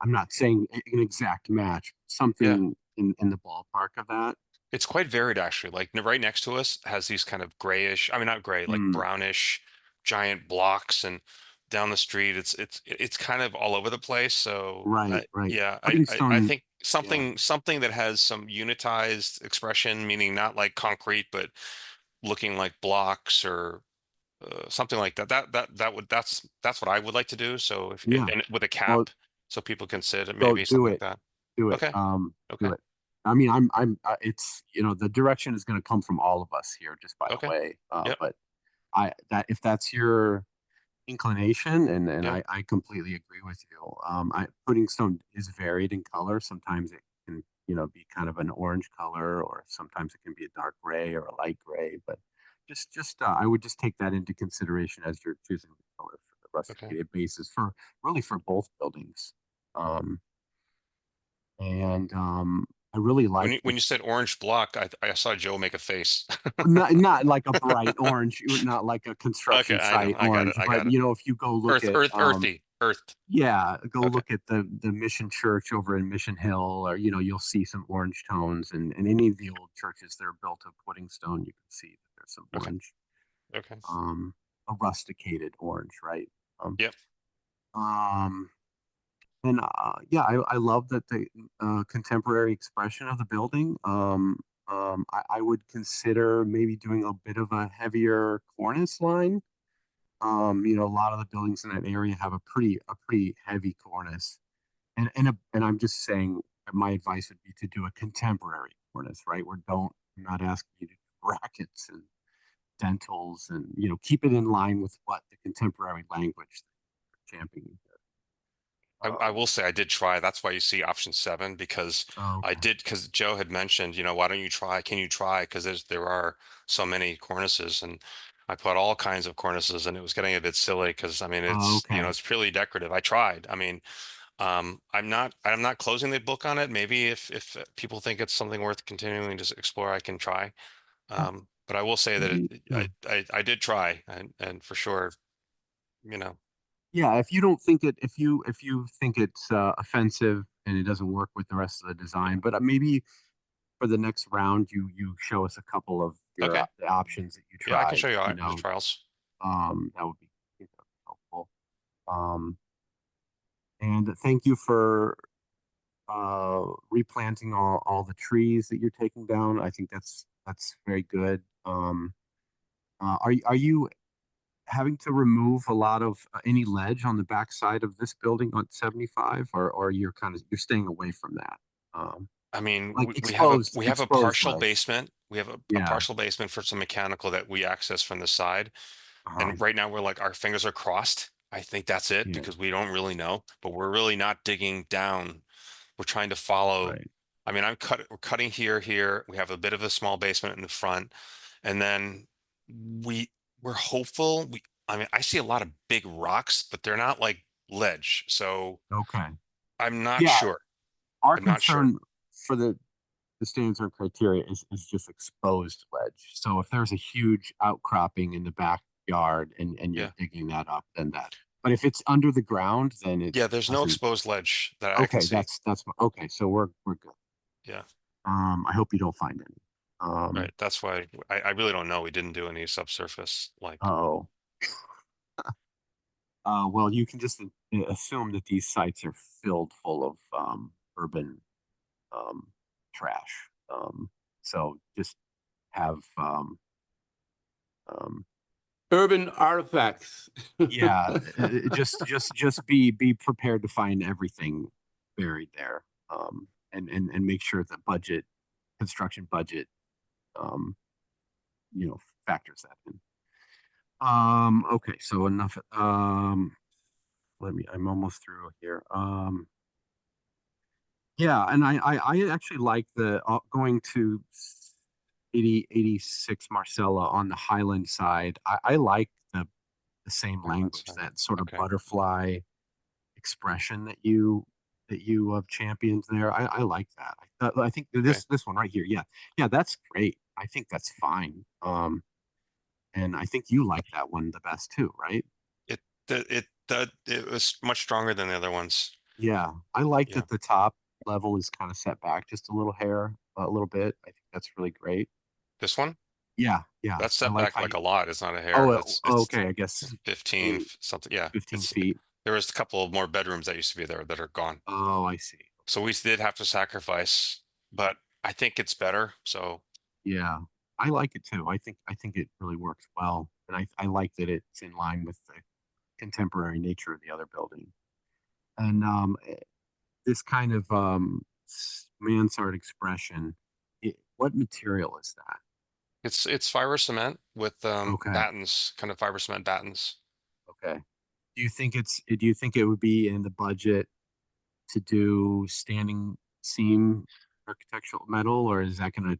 B: I'm not saying an exact match,
G: yeah.
B: something in the ballpark of that.
G: It's quite varied actually. Like right next to us has these kind of grayish, I mean not gray, like
B: Hmm,
G: brownish giant blocks, and down the street it's kind of all over the place. So
B: right, right.
G: yeah,
B: Pudding
G: I
B: stone,
G: think
B: yeah,
G: something that has some unitized expression, meaning not like concrete, but looking like blocks or something like that. That's what I would like to do. So if
B: yeah.
G: and with a
B: Well,
G: cap, so people can sit, and
B: so
G: maybe
B: do
G: something like
B: it.
G: that.
B: Do it.
G: Okay,
B: Do
G: okay,
B: it. I mean, it's, you know, the direction is going to come from all of us here, just by the
G: okay,
B: way.
G: yep,
B: But that if that's your inclination, and
G: yeah,
B: I completely agree with you. Pudding stone is varied in color. Sometimes it can, you know, be kind of an orange color, or sometimes it can be a dark gray or a light gray. But I would just take that into consideration as you're choosing the color for the
G: okay.
B: rusticated bases for really for both buildings. Um, and I really like the
G: When you said orange block, I saw Joe make a face.
B: not like a bright orange, not like a
G: Okay,
B: construction
G: I know.
B: site
G: I got it.
B: orange,
G: I
B: but
G: got it.
B: you know, if you go look at
G: Earthy.
B: yeah, go
G: Okay.
B: look at the Mission Church over in Mission Hill, or you know, you'll see some orange tones, and any of the old churches that are built of pudding stone, you can see that there's some
G: Okay.
B: orange,
G: Okay.
B: a rusticated orange, right? Um,
G: Yep.
B: um, and yeah, I love that the contemporary expression of the building. I would consider maybe doing a bit of a heavier cornice line. You know, a lot of the buildings in that area have a pretty heavy cornice, and I'm just saying that my advice would be to do a contemporary cornice, right? Where don't I'm not asking you to do brackets and dentals, and you know, keep it in line with what the contemporary language they're championing here.
G: I will say I did try. That's why you see option 7, because
B: Okay.
G: because Joe had mentioned, why don't you try? Can you try? Because there are so many cornices, and I put all kinds of cornices, and it was getting a bit silly because I mean
B: Okay.
G: it's purely decorative. I tried. I mean, I'm not closing the book on it. Maybe if people think it's something worth continuing to explore, I can try.
B: Yeah.
G: But I will say that
B: Yeah.
G: I did try, and for sure, you know,
B: Yeah, if you don't think if you think it's offensive and it doesn't work with the rest of the design,
G: yeah.
B: but maybe for the next round, you show us a couple of your
G: Okay.
B: the options that you
G: Yeah, I can
B: tried.
G: show you
B: You
G: the
B: know,
G: trials.
B: that would be, I think that would be helpful. Um, and thank you for replanting all the trees that you're taking down. I think that's very good. Are you having to remove a lot of any ledge on the backside of this building on 75, or you're staying away from that? Um,
G: I mean,
B: like
G: we have a
B: exposed
G: partial
B: ledge.
G: basement. We have a
B: Yeah.
G: partial basement for some mechanical that we access from the side.
B: Uh-huh.
G: And right now we're like our fingers are crossed. I think that's it
B: Yeah.
G: because we don't really know, but we're really not digging down. We're trying to follow.
B: Right.
G: I mean, we're cutting here. We have a bit of a small basement in the front, and then we we're hopeful. I mean, I see a lot of big rocks, but they're not like ledge. So
B: Okay.
G: I'm not
B: Yeah,
G: sure.
B: our
G: I'm not sure.
B: concern for the standards or criteria is just exposed ledge. So if there's a huge outcropping in the backyard and you're
G: Yeah.
B: digging that up, then that. But if it's under the ground, then it
G: Yeah, there's no
B: doesn't.
G: exposed ledge that I can
B: Okay,
G: see.
B: okay. So we're good.
G: Yeah,
B: I hope you don't find any.
G: right. That's why I really don't know. We didn't do any subsurface like.
B: Oh. Well, you can just assume that these sites are filled full of urban um, trash. So just have um,
E: Urban artifacts.
B: yeah, just be prepared to find everything buried there, and make sure the construction budget, um, factors that in. Okay, so enough. I'm almost through here. Yeah, and I actually like the going to 86 Marcella on the Highland side. I like the same
G: Highland
B: language,
G: side.
B: that sort of
G: Okay.
B: butterfly expression that you have championed there. I like that. I think this one right here. Yeah, that's great. I think that's fine. And I think you like that one the best too, right?
G: It was much stronger than the other ones.
B: Yeah, I like
G: Yeah.
B: that the top level is kind of set back just a little bit. I think that's really great.
G: This one?
B: Yeah,
G: That's
B: I
G: set
B: like
G: back
B: how
G: like
B: you.
G: a lot. It's not a hair.
B: Oh,
G: It's
B: okay. I guess
G: 15 something. Yeah.
B: 15 feet.
G: There was a couple of more bedrooms that used to be there that are gone.
B: Oh, I see.
G: So we did have to sacrifice, but I think it's better. So
B: Yeah, I like it too. I think it really works well, and I like that it's in line with the contemporary nature of the other building. And this kind of mansard expression, what material is that?
G: it's fiber cement with
B: Okay,
G: battens, kind of fiber cement battens.
B: okay. Do you think it would be in the budget to do standing seam architectural metal, or is that going to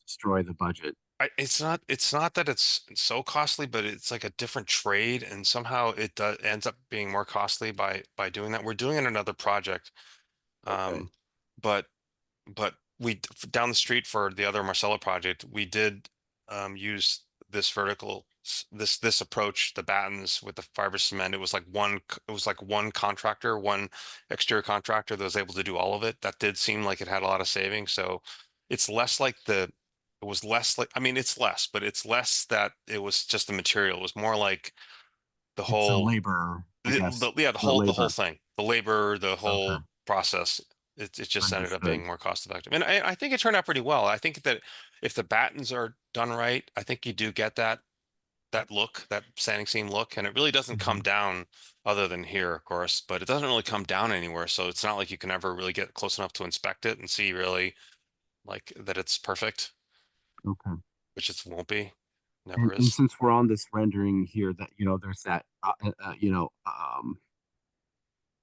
B: destroy the budget?
G: It's not that it's so costly, but it's like a different trade, and somehow it ends up being more costly by doing that. We're doing it in another project,
B: Okay,
G: um, but down the street for the other Marcella project, we did use this this approach, the battens with the fiber cement. It was like one contractor, one exterior contractor that was able to do all of it. That did seem like it had a lot of savings. So it's less like it was less like, I mean, it's less, but it's less that it was just the material. It was more like the
B: it's a
G: whole,
B: labor, I guess.
G: yeah,
B: The
G: the whole
B: labor.
G: thing, the labor, the
B: Okay,
G: whole process. It just ended up
B: understood.
G: being more cost effective, and I think it turned out pretty well. I think that if the battens are done right, I think you do get that look, that standing seam look, and it really doesn't come
B: Mhm.
G: down, other than here, of course, but it doesn't really come down anywhere. So it's not like you can ever really get close enough to inspect it and see really like that it's perfect,
B: Okay.
G: which it won't be, never
B: And
G: is.
B: since we're on this rendering here, that there's that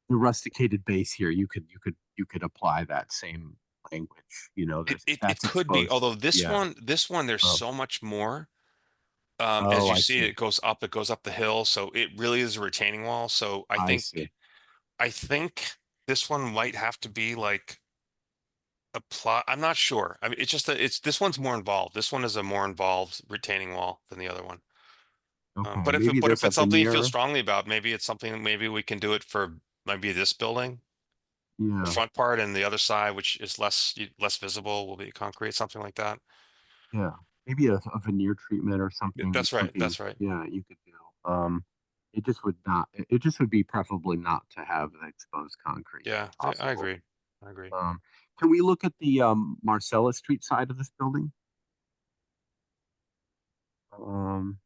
B: the rusticated base here. You could apply that same language.
G: It
B: That's
G: could be,
B: exposed.
G: although
B: Yeah.
G: this one, there's
B: Oh,
G: so much more. As
B: oh,
G: you
B: I
G: see,
B: see.
G: it goes up the hill. So it really is a retaining wall. So
B: I see.
G: I think this one might have to be like a plot. I'm not sure. I mean, it's just that this one's more involved. This one is a more involved retaining wall than the other one.
B: Okay. Maybe
G: But if
B: there's a
G: it's something you feel
B: veneer.
G: strongly about, maybe it's something, maybe we can do it for maybe this building, the
B: Yeah.
G: front part, and the other side, which is less visible, will be concrete, something like that.
B: Yeah. Maybe a veneer treatment or something.
G: That's right.
B: Something.
G: That's right.
B: Yeah. You could do. It just would not. It just would be preferable not to have the exposed concrete if
G: Yeah, I
B: possible.
G: agree. I agree.
B: Can we look at the Marcella Street side of this building? Um,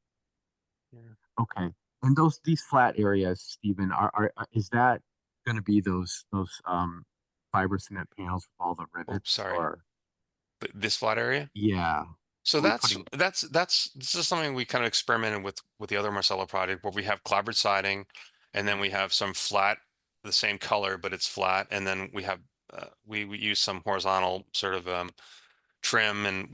G: Yeah.
B: okay. And these flat areas, Stephen, is that going to be those fiber cement panels with all the
G: Oh,
B: rivets,
G: sorry.
B: or
G: This flat area.
B: yeah?
G: So
B: Are we putting?
G: this is something we kind of experimented with the other Marcella project, where we have clapboard siding, and then we have some flat, the same color, but it's flat, and then we have we use some horizontal sort of trim, and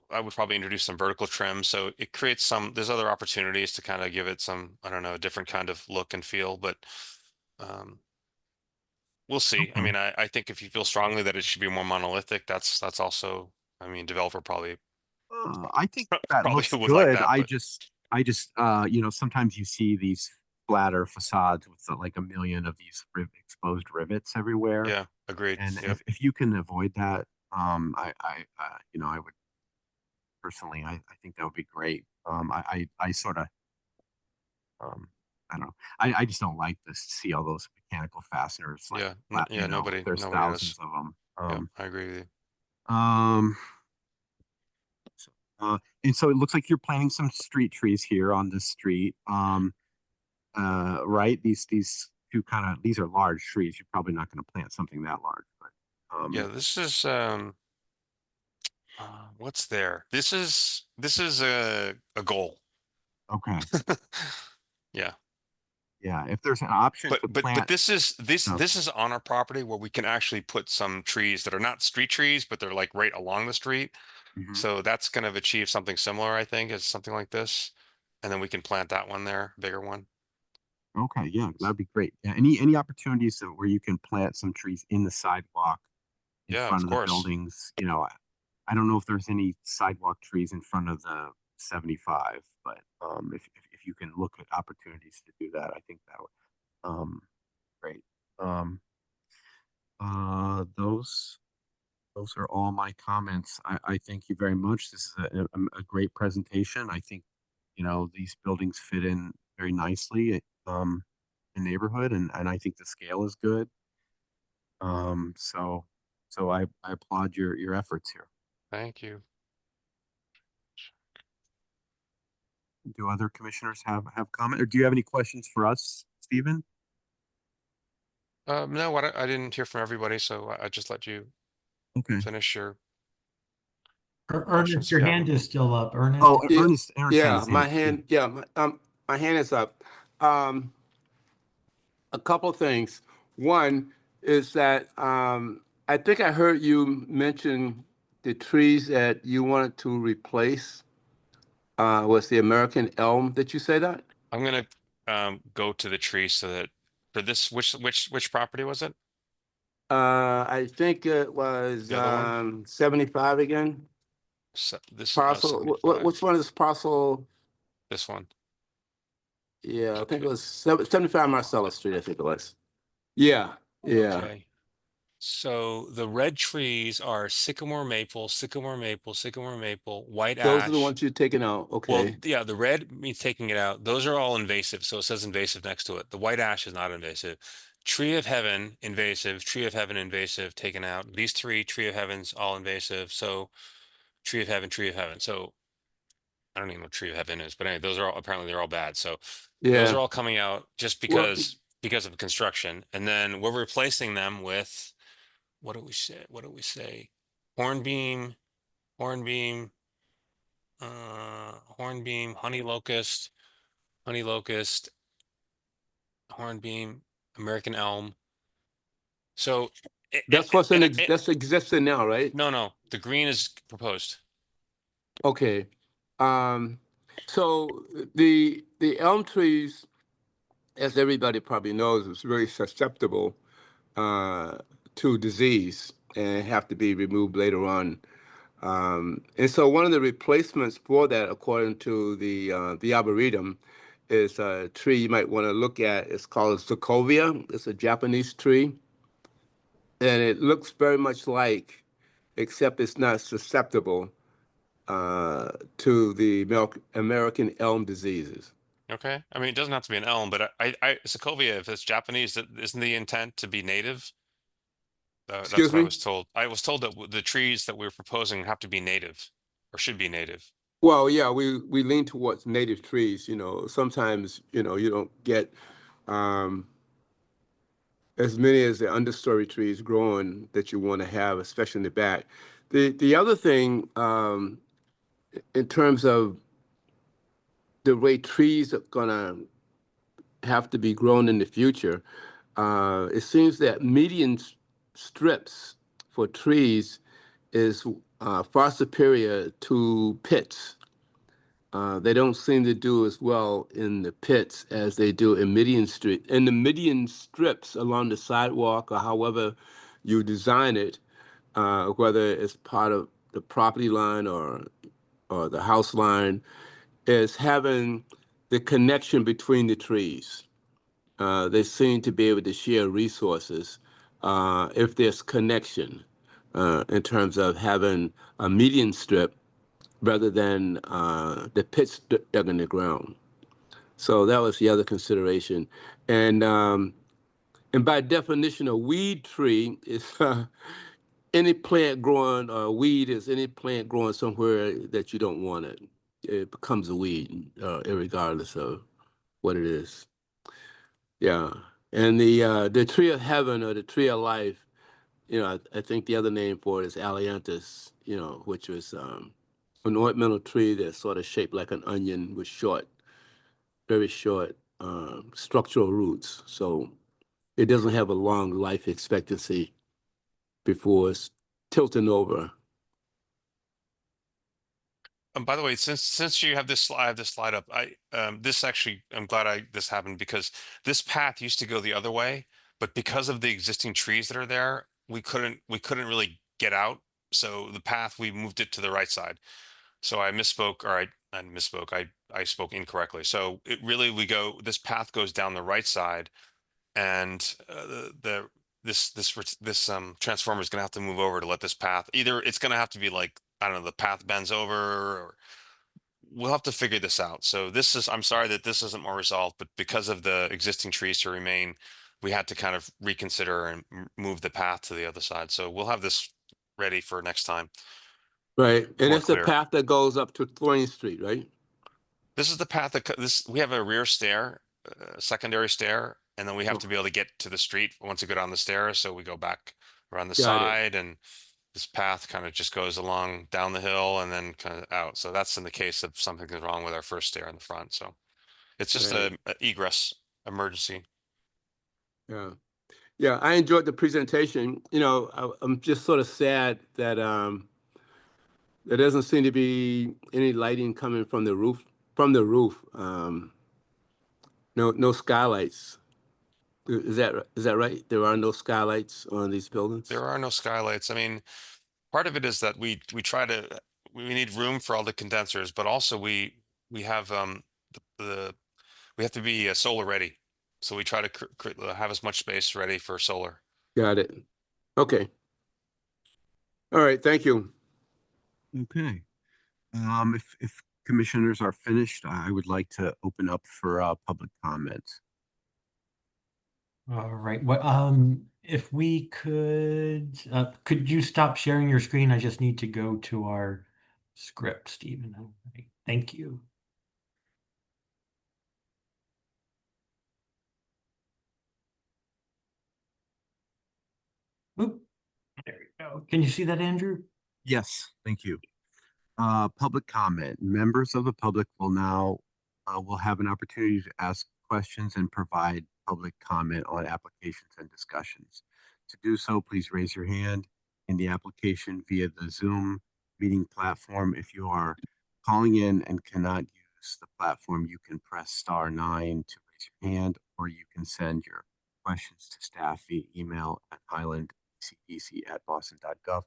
G: I would probably introduce some vertical trim. So it creates there's other opportunities to kind of give it some, I don't know, different kind of look and feel, but we'll see. I
B: Okay.
G: mean, I think if you feel strongly that it should be more monolithic, that's also, I mean, developer probably
B: I think that
G: probably
B: looks
G: would like
B: good.
G: that, but
B: You know, sometimes you see these flatter facades with like a million of these exposed rivets everywhere.
G: yeah, agreed.
B: And
G: Yep.
B: if you can avoid that, you know, I would personally, I think that would be great. I sort of, um, I don't know. I just don't like to see all those mechanical fasteners, like,
G: Yeah,
B: you know,
G: nobody
B: there's
G: does.
B: thousands of them.
G: Yeah, I agree with you.
B: Um, so, and so it looks like you're planting some street trees here on this street. Right? These two these are large trees. You're probably not going to plant something that large, but
G: Yeah, this is what's there? This is a goal.
B: okay.
G: Yeah.
B: Yeah, if there's an option to
G: But
B: plant,
G: this is
B: no.
G: this is on our property where we can actually put some trees that are not street trees, but they're like right along the street.
B: Mhm.
G: So that's going to achieve something similar, I think, as something like this. And then we can plant that one there, bigger one.
B: Okay, yeah, that'd be great. Yeah, any opportunities where you can plant some trees in the sidewalk in
G: Yeah,
B: front
G: of
B: of the
G: course.
B: buildings, you know, I don't know if there's any sidewalk trees in front of the 75, but if you can look at opportunities to do that, I think that would great. Um those are all my comments. I thank you very much. This is a great presentation. I think, you know, these buildings fit in very nicely in neighborhood, and I think the scale is good. So I applaud your efforts here.
G: Thank you.
B: Do other commissioners have comment, or do you have any questions for us, Stephen?
G: No, I didn't hear from everybody, so I just let you
B: Okay.
G: finish your
A: Ernest,
G: questions if
A: your
G: you have
A: hand
G: them.
A: is still up. Ernest.
B: Oh,
E: Yeah,
B: Ernest
E: yeah,
B: has his
E: my
B: hand.
E: hand, yeah, my hand is up. A couple things. One is that I think I heard you mention the trees that you wanted to replace. Was the American elm? Did you say that?
G: I'm gonna go to the tree so that for this, which property was it?
E: I think it was
G: The other one?
E: 75 again.
G: So this
E: Parcel.
G: 75.
E: Which one is parcel?
G: This one.
E: Yeah, I think it
G: Okay.
E: was 75 Marcella Street. I think it was. Yeah, yeah.
G: Okay. So the red trees are sycamore maple, sycamore maple, sycamore maple, white
E: Those are the
G: ash.
E: ones you're taking out.
G: Well,
E: Okay.
G: yeah, the red means taking it out. Those are all invasive. So it says invasive next to it. The white ash is not invasive. Tree of heaven, invasive. Tree of heaven, invasive, taken out. These three, tree of heavens, all invasive. So tree of heaven, tree of heaven. So I don't even know what tree of heaven is, but anyway, those are all apparently they're all bad. So those
E: Yeah.
G: are all coming out just
E: Well,
G: because of construction. And then we're replacing them with what do we say? What do we say? Hornbeam, hornbeam, hornbeam, honey locust, hornbeam, American elm. So
E: that's that's existing now, right?
G: no, the green is proposed.
E: Okay. So the elm trees, as everybody probably knows, is very susceptible to disease and have to be removed later on. And so one of the replacements for that, according to the Arboretum, is a tree you might want to look at. It's called Sokovia. It's a Japanese tree. And it looks very much like, except it's not susceptible to the American elm diseases.
G: Okay. I mean, it doesn't have to be an elm, but Sokovia, if it's Japanese, isn't the intent to be native? That's
E: Excuse
G: what I
E: me?
G: was told. I was told that the trees that we're proposing have to be native or should be native.
E: Well, yeah, we lean towards native trees. You know, sometimes, you know, you don't get um, as many as the understory trees growing that you want to have, especially in the back. The other thing, in terms of the way trees are gonna have to be grown in the future, it seems that median strips for trees is far superior to pits. They don't seem to do as well in the pits as they do in median street. In the median strips along the sidewalk or however you design it, whether it's part of the property line or the house line, is having the connection between the trees. They seem to be able to share resources if there's connection in terms of having a median strip rather than the pits dug in the ground. So that was the other consideration. And by definition, a weed tree is any plant growing, weed is any plant growing somewhere that you don't want it. It becomes a weed, irregardless of what it is. Yeah. And the tree of heaven or the tree of life, I think the other name for it is Alianthus, which was an ornamental tree that's sort of shaped like an onion with very short structural roots. So it doesn't have a long life expectancy before it's tilting over.
G: By the way, since you have this, I have this slide up. This actually, I'm glad this happened because this path used to go the other way, but because of the existing trees that are there, we couldn't really get out. So the path, we moved it to the right side. So I misspoke, or I misspoke. I spoke incorrectly. So this path goes down the right side, and this transformer is going to have to move over to let this path. Either it's going to have to be like, I don't know, the path bends over, or we'll have to figure this out. So I'm sorry that this isn't more resolved, but because of the existing trees to remain, we had to kind of reconsider and move the path to the other side. So we'll have this ready for next time.
E: Right. And
G: More
E: it's the
G: clear.
E: path that goes up to Thorny Street, right?
G: This is the path that we have a rear stair, secondary stair, and then we have to be able to get to the street once we go down the stairs. So we go back around the
E: Got it.
G: side, and this path kind of just goes along down the hill and then kind of out. So that's in the case of something is wrong with our first stair in the front. So it's just
E: Right.
G: a egress emergency.
E: Yeah. Yeah, I enjoyed the presentation. I'm just sort of sad that there doesn't seem to be any lighting coming from the roof. No skylights. Is that right? There are no skylights on these buildings?
G: There are no skylights. I mean, part of it is that we need room for all the condensers, but also we have we have to be solar ready. So we try to have as much space ready for solar.
E: Got it. Okay. All right. Thank you.
B: Okay. If commissioners are finished, I would like to open up for public comment.
A: All right. What, if we could you stop sharing your screen? I just need to go to our script, Stephen. All right. Thank you. Oop. There we go. Can you see that, Andrew?
B: Yes, thank you. Public comment. Members of the public will have an opportunity to ask questions and provide public comment on applications and discussions. To do so, please raise your hand in the application via the Zoom meeting platform. If you are calling in and cannot use the platform, you can press *9 to raise your hand, or you can send your questions to staff via email at highlandcdc@boston.gov.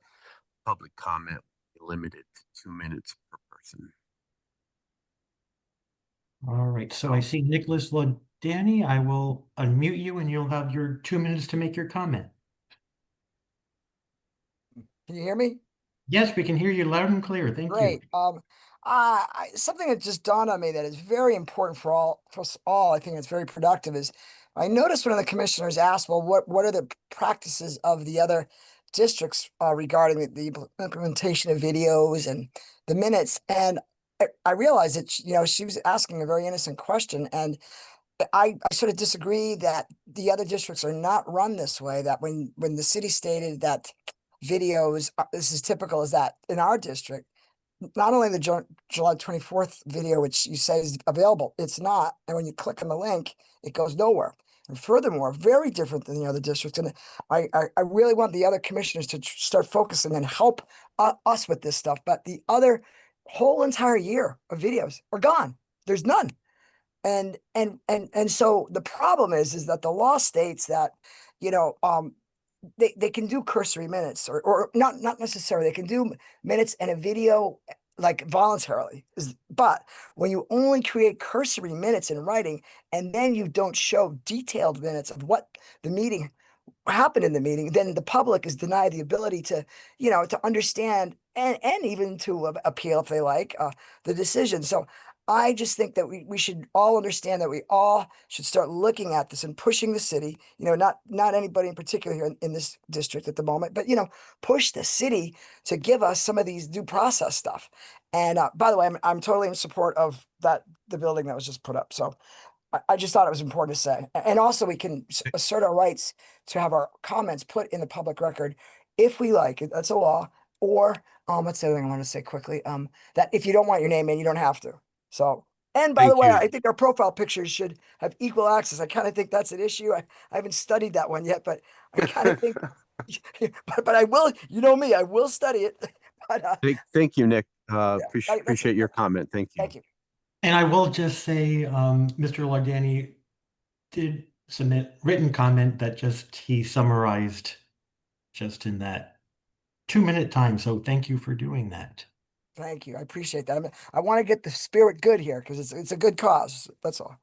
B: Public comment will be limited to 2 minutes per person.
A: All right. So I see Nicholas Danny. I will unmute you and you'll have your 2 minutes to make your comment.
J: Can you hear me?
A: Yes, we can hear you loud and clear. Thank
J: Great.
A: you.
J: Something that just dawned on me that is very important for us all, I think it's very productive, is I noticed one of the commissioners asked, well, what are the practices of the other districts regarding the implementation of videos and the minutes? And I realized that, she was asking a very innocent question, and I sort of disagree that the other districts are not run this way, that when the city stated that videos, this is typical, is that in our district, not only the July 24th video, which you say is available, it's not. And when you click on the link, it goes nowhere. And furthermore, very different than the other districts. And I really want the other commissioners to start focusing and help us with this stuff. But the other whole entire year of videos are gone. There's none. And so the problem is that the law states that, you know, they can do cursory minutes or not necessarily. They can do minutes and a video like voluntarily. But when you only create cursory minutes in writing and then you don't show detailed minutes of what the meeting happened in the meeting, then the public is denied the ability to, you know, to understand and even to appeal if they like the decision. So I just think that we should all understand that we all should start looking at this and pushing the city, you know, not anybody in particular here in this district at the moment, but, you know, push the city to give us some of these due process stuff. And by the way, I'm totally in support of the building that was just put up. So I just thought it was important to say. And also we can assert our rights to have our comments put in the public record if we like it. That's a law. Or what's the other thing I want to say quickly? That if you don't want your name in, you don't have to. So, and by the
B: Thank
J: way,
B: you.
J: I think our profile pictures should have equal access. I kind of think that's an issue. I haven't studied that one yet, but I kind of think, but I will, you know me, I will study it. But
B: Thank you, Nick.
J: that's
B: Appreciate your comment. Thank you.
J: Thank you.
A: And I will just say, Mr. Lardani did submit written comment that just he summarized just in that 2-minute time. So thank you for doing that.
J: Thank you. I appreciate that. I want to get the spirit good here because it's a good cause. That's all.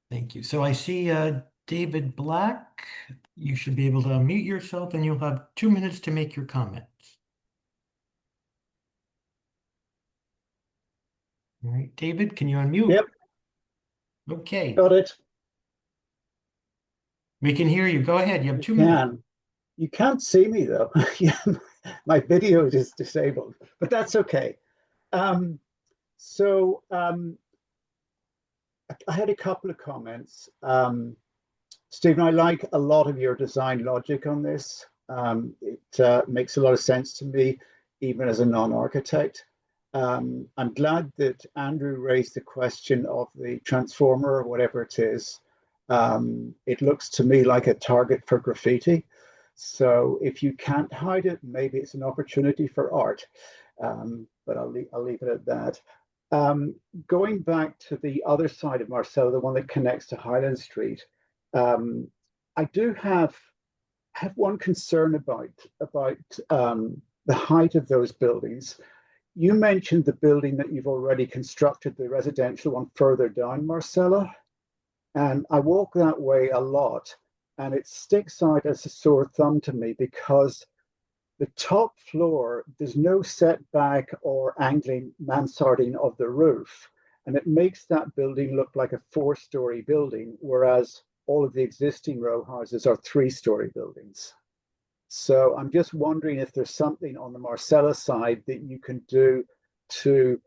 A: Thank you. So I see David Black. You should be able to unmute yourself and you'll have 2 minutes to make your comments. All right, David, can you unmute?
K: Yep.
A: Okay.
K: Got it.
A: We can hear you. Go ahead. You have 2 minutes.
K: You can't see me though. My video is disabled, but that's okay. I had a couple of comments. Stephen, I like a lot of your design logic on this. It makes a lot of sense to me, even as a non-architect. I'm glad that Andrew raised the question of the transformer or whatever it is. It looks to me like a target for graffiti. So if you can't hide it, maybe it's an opportunity for art. But I'll leave it at that. Going back to the other side of Marcell'a, the one that connects to Highland Street, I do have one concern about the height of those buildings. You mentioned the building that you've already constructed, the residential one further down Marcell'a, and I walk that way a lot, and it sticks out as a sore thumb to me because the top floor, there's no setback or angling mansarding of the roof. And it makes that building look like a 4-story building, whereas all of the existing row houses are 3-story buildings. So I'm just wondering if there's something on the Marcell'a side that you can do to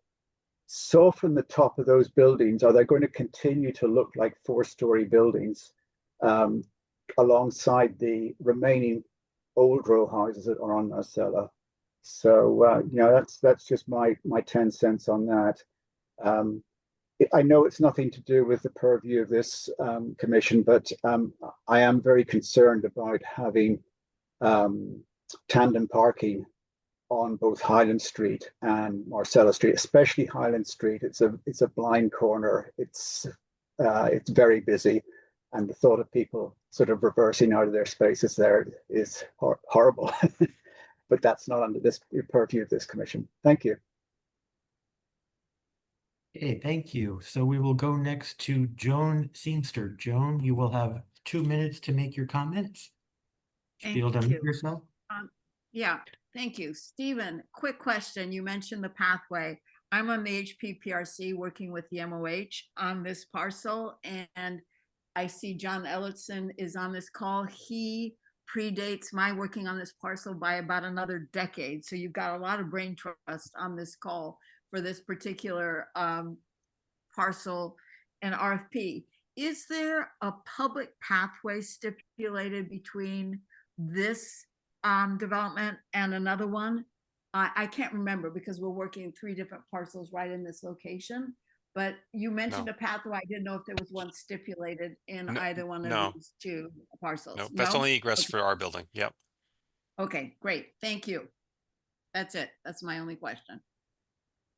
K: soften the top of those buildings. Are they going to continue to look like 4-story buildings alongside the remaining old row houses that are on Marcell'a? So you know, that's just my 10 cents on that. I know it's nothing to do with the purview of this commission, but I am very concerned about having tandem parking on both Highland Street and Marcell'a Street, especially Highland Street. It's a blind corner. It's very busy, and the thought of people sort of reversing out of their spaces there is horrible. But that's not under this purview of this commission. Thank you.
A: Okay, thank you. So we will go next to Joan Seenster. Joan, you will have 2 minutes to make your comments. Should be able to unmute yourself.
F: Yeah, thank you. Stephen, quick question. You mentioned the pathway. I'm on the HPPRC working with the MOH on this parcel, and I see John Ellison is on this call. He predates my working on this parcel by about another decade. So you've got a lot of brain trust on this call for this particular parcel and RFP. Is there a public pathway stipulated between this development and another one? I can't remember because we're working 3 different parcels right in this location. But you mentioned a pathway. I didn't know if there was one stipulated in
G: No,
F: either one of
G: no.
F: these two parcels.
G: No, that's only egress
F: Okay.
G: for our building. Yep.
F: Okay, great. Thank you. That's it. That's my only question.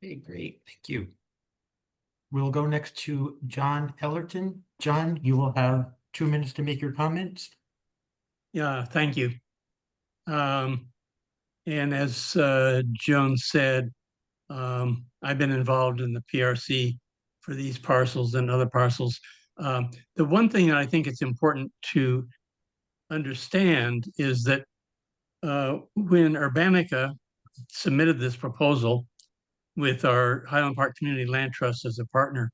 A: Okay, great. Thank you. We'll go next to John Ellerton. John, you will have 2 minutes to make your comments.
L: Yeah, thank you. And as Joan said, I've been involved in the PRC for these parcels and other parcels. The one thing that I think it's important to understand is that when Urbanica submitted this proposal with our Highland Park Community Land Trust as a partner,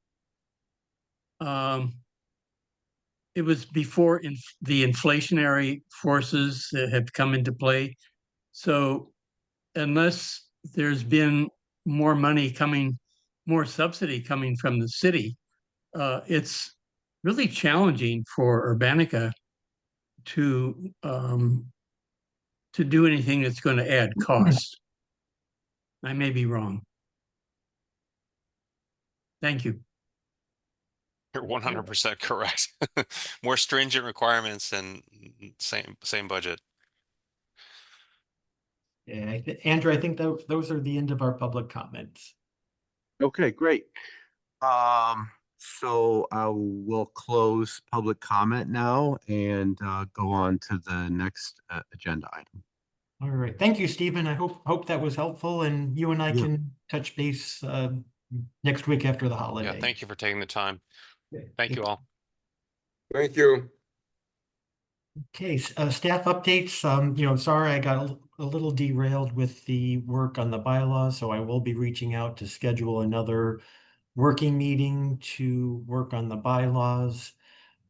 L: it was before the inflationary forces had come into play. So unless there's been more money coming, more subsidy coming from the city, it's really challenging for Urbanica to do anything that's going to add cost. I may be wrong. Thank you.
G: You're 100% correct. More stringent requirements and same budget.
A: Yeah, Andrew, I think those are the end of our public comments.
B: Okay, great. So I will close public comment now and go on to the next agenda item.
A: All right. Thank you, Stephen. I hope that was helpful, and you and I can touch base next week after the holiday.
G: Yeah, thank you for taking the time.
A: Okay.
G: Thank you all.
E: Thank you.
A: Okay, staff updates. Sorry, I got a little derailed with the work on the bylaws, so I will be reaching out to schedule another working meeting to work on the bylaws.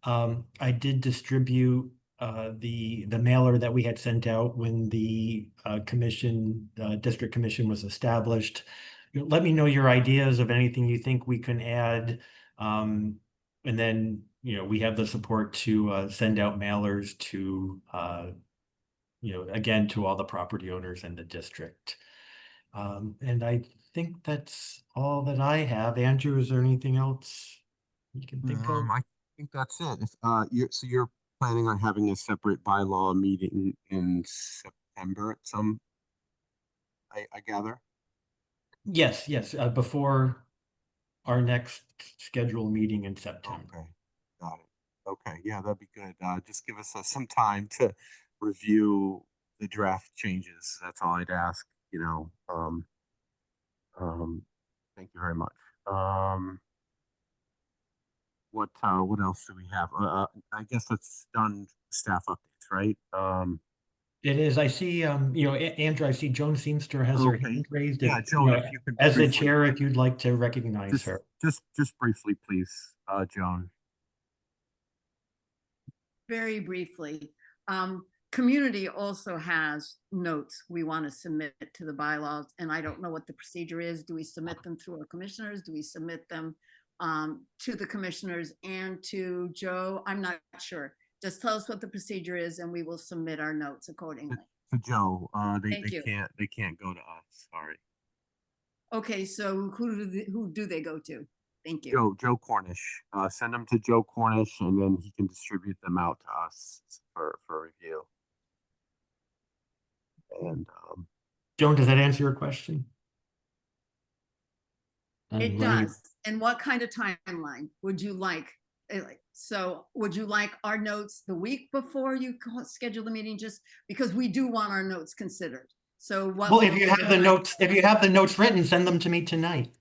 A: I did distribute the mailer that we had sent out when the district commission was established. Let me know your ideas of anything you think we can add. And then, we have the support to send out mailers to, again, to all the property owners in the district. And I think that's all that I have. Andrew, is there anything else you can think of?
B: I think that's it. So you're planning on having a separate bylaw meeting in September at some, I gather?
A: Yes, before our next scheduled meeting in September.
B: Okay, got it. Okay, yeah, that'd be good. Just give us some time to review the draft changes. That's all I'd ask, thank you very much. What else do we have? I guess that's done staff updates, right?
A: It is. I see, Andrew, I see Joan Seamster has her hand raised.
B: Yeah, Joan, if you could
A: as the
B: briefly-
A: chair, if you'd like to recognize her.
B: Just briefly, please, Joan.
F: Very briefly, community also has notes we want to submit to the bylaws, and I don't know what the procedure is. Do we submit them through our commissioners? Do we submit them to the commissioners and to Joe? I'm not sure. Just tell us what the procedure is, and we will submit our notes accordingly.
B: To Joe, they
F: Thank you.
B: can't go to us. Sorry.
F: Okay, so who do they go to? Thank you.
B: Joe Cornish. Send them to Joe Cornish, and then he can distribute them out to us for review. And
A: Joan, does that answer your question?
F: It does. And what kind of timeline would you like? So would you like our notes the week before you schedule the meeting, just because we do want our notes considered? So
A: Well, if you have the notes written, send them to me tonight.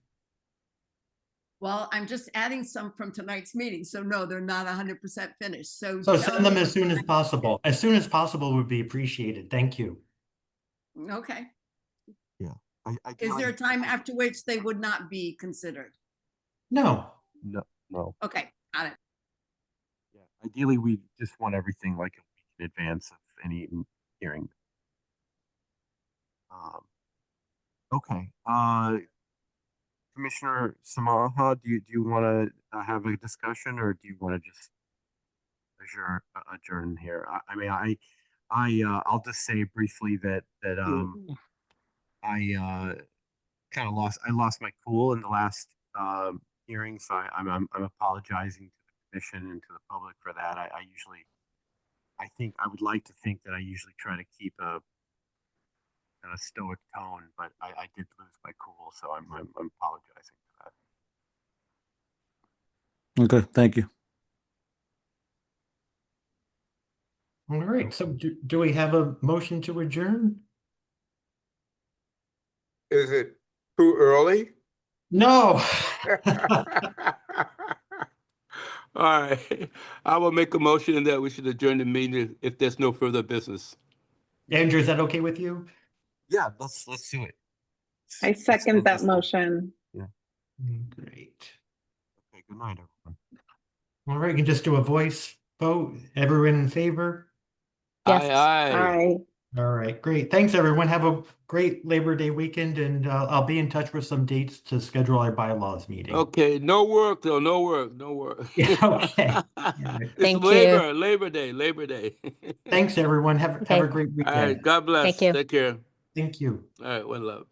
F: Well, I'm just adding some from tonight's meeting. So no, they're not 100% finished. So
A: send them as soon as possible. As soon as possible would be appreciated. Thank you.
F: Okay.
B: Yeah.
F: Is there a time after which they would not be considered?
A: No.
B: No.
F: Okay, got it.
B: Yeah. Ideally, we just want everything like a week in advance of any hearing. Okay. Commissioner Samaha, do you want to have a discussion, or do you want to just adjourn here? I'll just say briefly that I kind of lost my cool in the last hearing, so I'm apologizing to the commission and to the public for that. I would like to think that I usually try to keep a kind of stoic tone, but I did lose my cool, so I'm apologizing for that.
D: Okay, thank you.
A: All right, so do we have a motion to adjourn?
E: Is it too early?
A: No.
E: All right, I will make a motion that we should adjourn the meeting if there's no further business.
A: Andrew, is that okay with you?
B: Yeah, let's do it.
I: I
B: Let's
I: second
B: end
I: that
B: this one.
I: motion.
A: Great.
B: Okay, good night, everyone.
A: All right, you can just do a voice vote. Everyone in favor?
C: Yes.
I: Aye.
A: All right, great. Thanks, everyone. Have a great Labor Day weekend, and I'll be in touch with some dates to schedule our bylaws meeting.
E: Okay, no work though, no work.
A: Yeah, okay. Right.
E: It's
C: Thank
E: Labor Day.
A: Thanks, everyone. Have a
C: Okay.
A: great
E: All right,
A: weekend.
E: God bless.
C: Thank you.
E: Take care.
A: Thank you.
E: All right, one love.